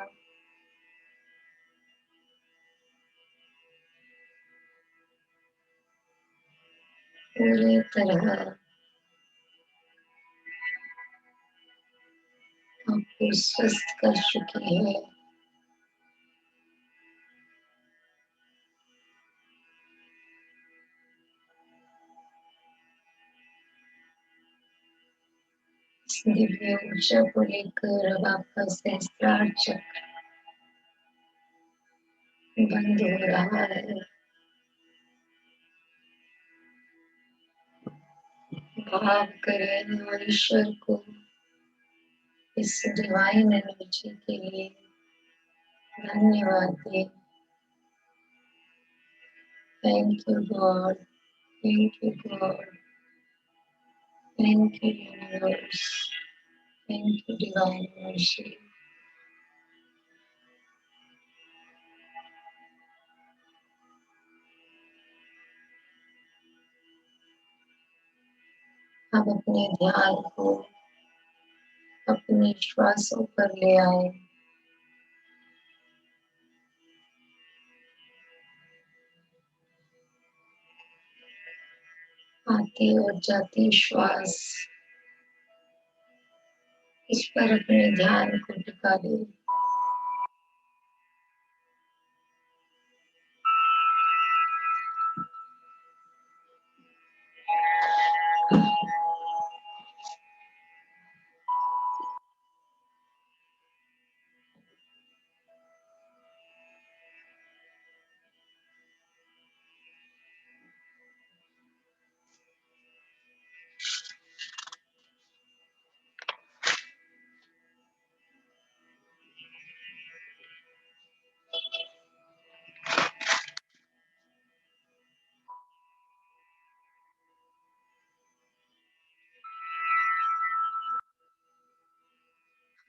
पूरी तरह आपको स्वस्थ कर चुकी है। इस दिव्य ऊर्जा को लेकर अब आपका सहस्त्रार चक्र बंद हो रहा है। भाव करें और ईश्वर को इस डिवाइन एनर्जी के लिए धन्यवाद दें। Thank you God, thank you God. Thank you, universe. Thank you, divine mercy. अब अपने ध्यान को अपने श्वासों पर ले आए। आते और जाते श्वास, इस पर अपने ध्यान को टिका दे।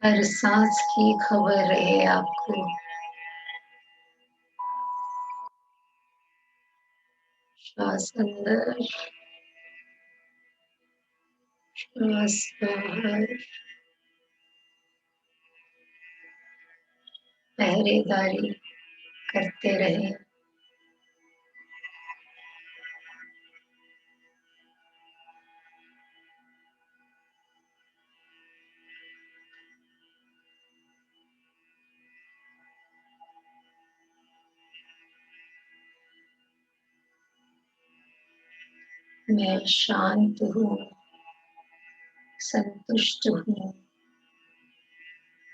हर सांस की खबर रहे आपको। श्वास अंदर, श्वास बाहर। पहरेदारी करते रहे। मैं शांत हूँ, संतुष्ट हूँ,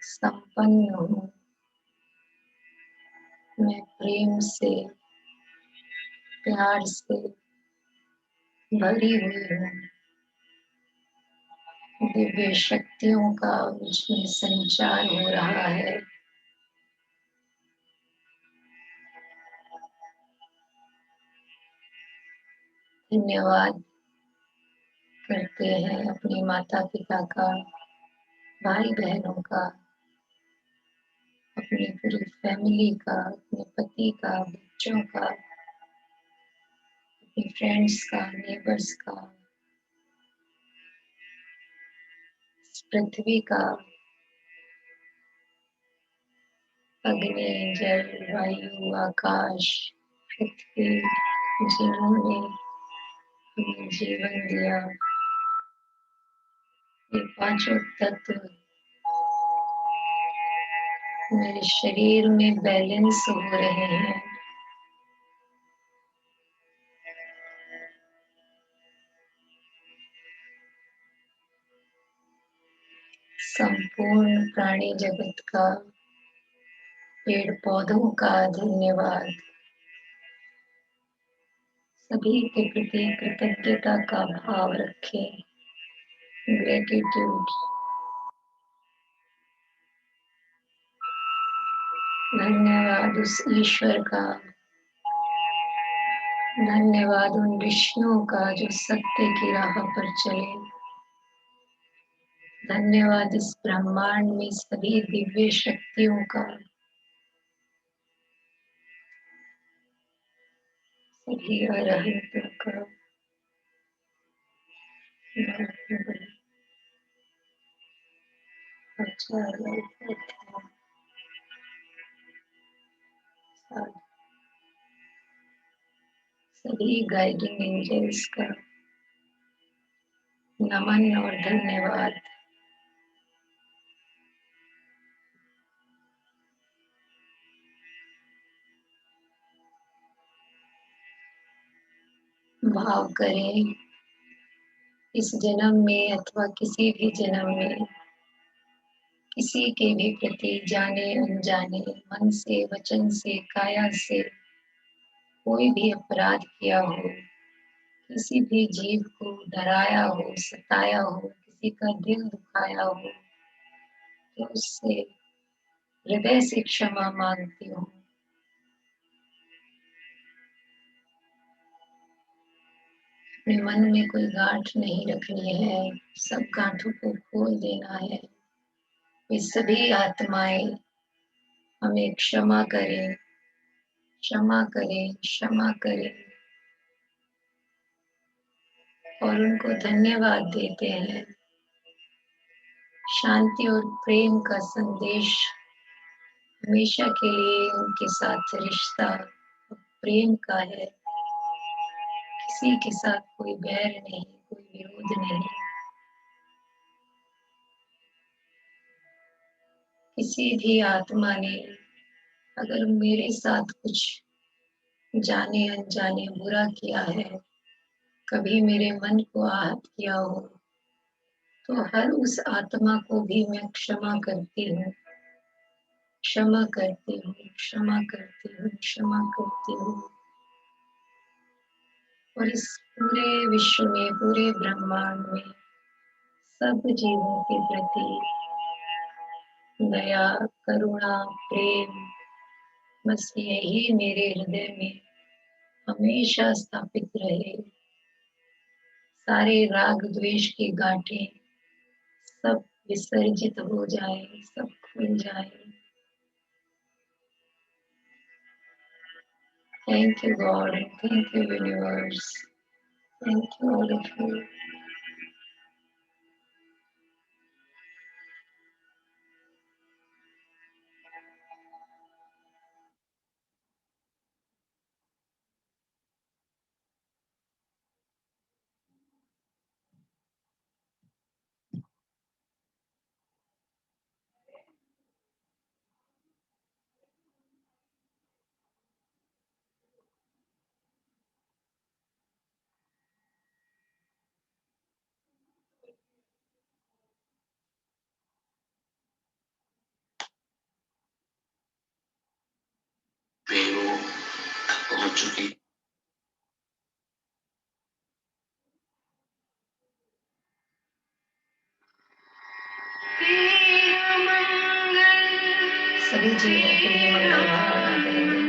संपन्न हूँ। मैं प्रेम से, प्यार से भरी हुई हूँ। दिव्य शक्तियों का मुझमें संचार हो रहा है। धन्यवाद करते हैं अपने माता पिता का, भाई बहनों का, अपनी पूरी फैमिली का, अपने पति का, बच्चों का, अपने फ्रेंड्स का, नेबर्स का, पृथ्वी का, अग्नि, जल, वायु, आकाश, पृथ्वी, जिन्होंने हमें जीवन दिया। ये पांचों तत्व मेरे शरीर में बैलेंस हो रहे हैं। संपूर्ण प्राणी जगत का, पेड़ पौधों का धन्यवाद। सभी के प्रति कृतज्ञता का भाव रखें। ग्रेटिट्यूड। धन्यवाद उस ईश्वर का, धन्यवाद उन ऋषियों का जो सत्य की राह पर चले। धन्यवाद इस ब्रह्मांड में सभी दिव्य शक्तियों का, सभी अरहंतों का। अच्छा सभी गाइडिंग एंजल्स का नमन और धन्यवाद। भाव करें इस जन्म में अथवा किसी भी जन्म में किसी के भी प्रति जाने अनजाने, मन से, वचन से, काया से कोई भी अपराध किया हो, किसी भी जीव को डराया हो, सताया हो, किसी का दिल दुखाया हो, तो उससे हृदय से क्षमा मांगती हूँ। अपने मन में कोई गांठ नहीं रखनी है, सब गांठों को खोल देना है। वे सभी आत्माएं हमें क्षमा करें, क्षमा करें, क्षमा करें और उनको धन्यवाद देते हैं। शांति और प्रेम का संदेश हमेशा के लिए उनके साथ रिश्ता प्रेम का है। किसी के साथ कोई बैर नहीं, कोई विरोध नहीं। किसी भी आत्मा ने अगर मेरे साथ कुछ जाने अनजाने बुरा किया है, कभी मेरे मन को आहत किया हो, तो हर उस आत्मा को भी मैं क्षमा करती हूँ, क्षमा करती हूँ, क्षमा करती हूँ, क्षमा करती हूँ। और इस पूरे विश्व में, पूरे ब्रह्मांड में सब जीवों के प्रति दया, करुणा, प्रेम, बस यही मेरे हृदय में हमेशा स्थापित रहे। सारे राग द्वेष की गांठें सब विसर्जित हो जाए, सब खुल जाए। Thank you God, thank you universe, thank you all of you. हो चुकी सभी जीवों के लिए मंगल भावना करेंगे।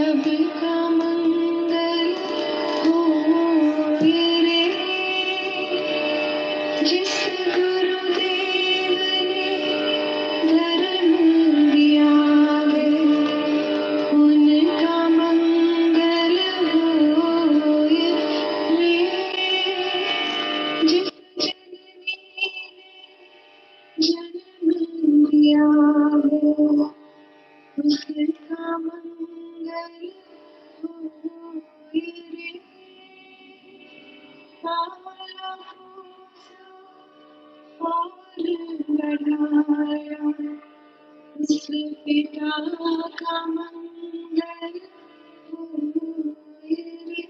सबका मंगल होए रे, जिस गुरुदेव ने धर्म दिया है, उनका मंगल होए रे। जिस जननी ने जन्म दिया है, उसका मंगल होए रे। पाला पोसा और बढ़ाया, उस पिता का मंगल होए रे।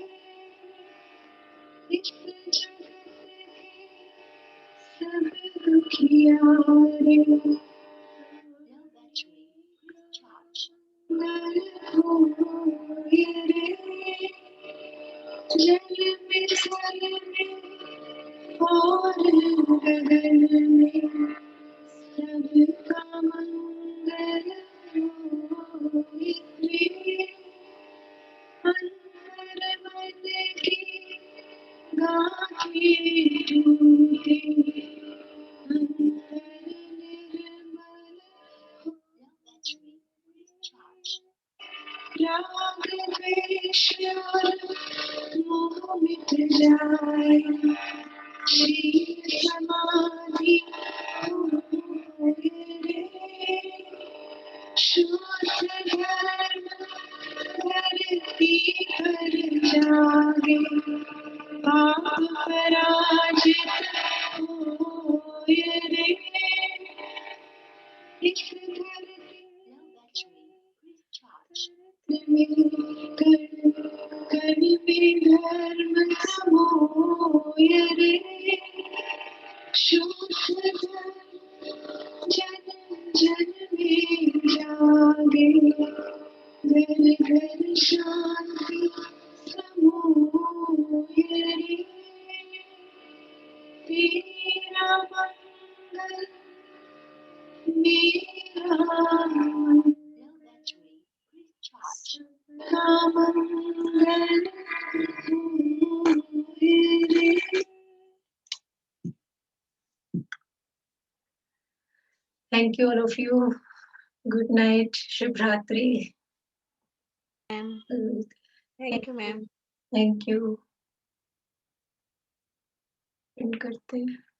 इस जगत के सब दुखिया रे, मंगल होए रे। जल में थल में और गगन में सबका मंगल होए रे। अंतर मन की गाँठें टूटे, अंतर निर्मल हो, राग द्वेष और मोह मिट जाए, शील समाधि होए रे। शुद्ध धर्म धरती पर जागे, पाप पराजित होए रे। इस धरती कण कण में धर्म समोए रे। शुद्ध धर्म जन जन में जागे, घर घर शांति समोए Thank you all of you. Good night. Shubhratri. Thank you, ma'am. Thank you. And करते हैं।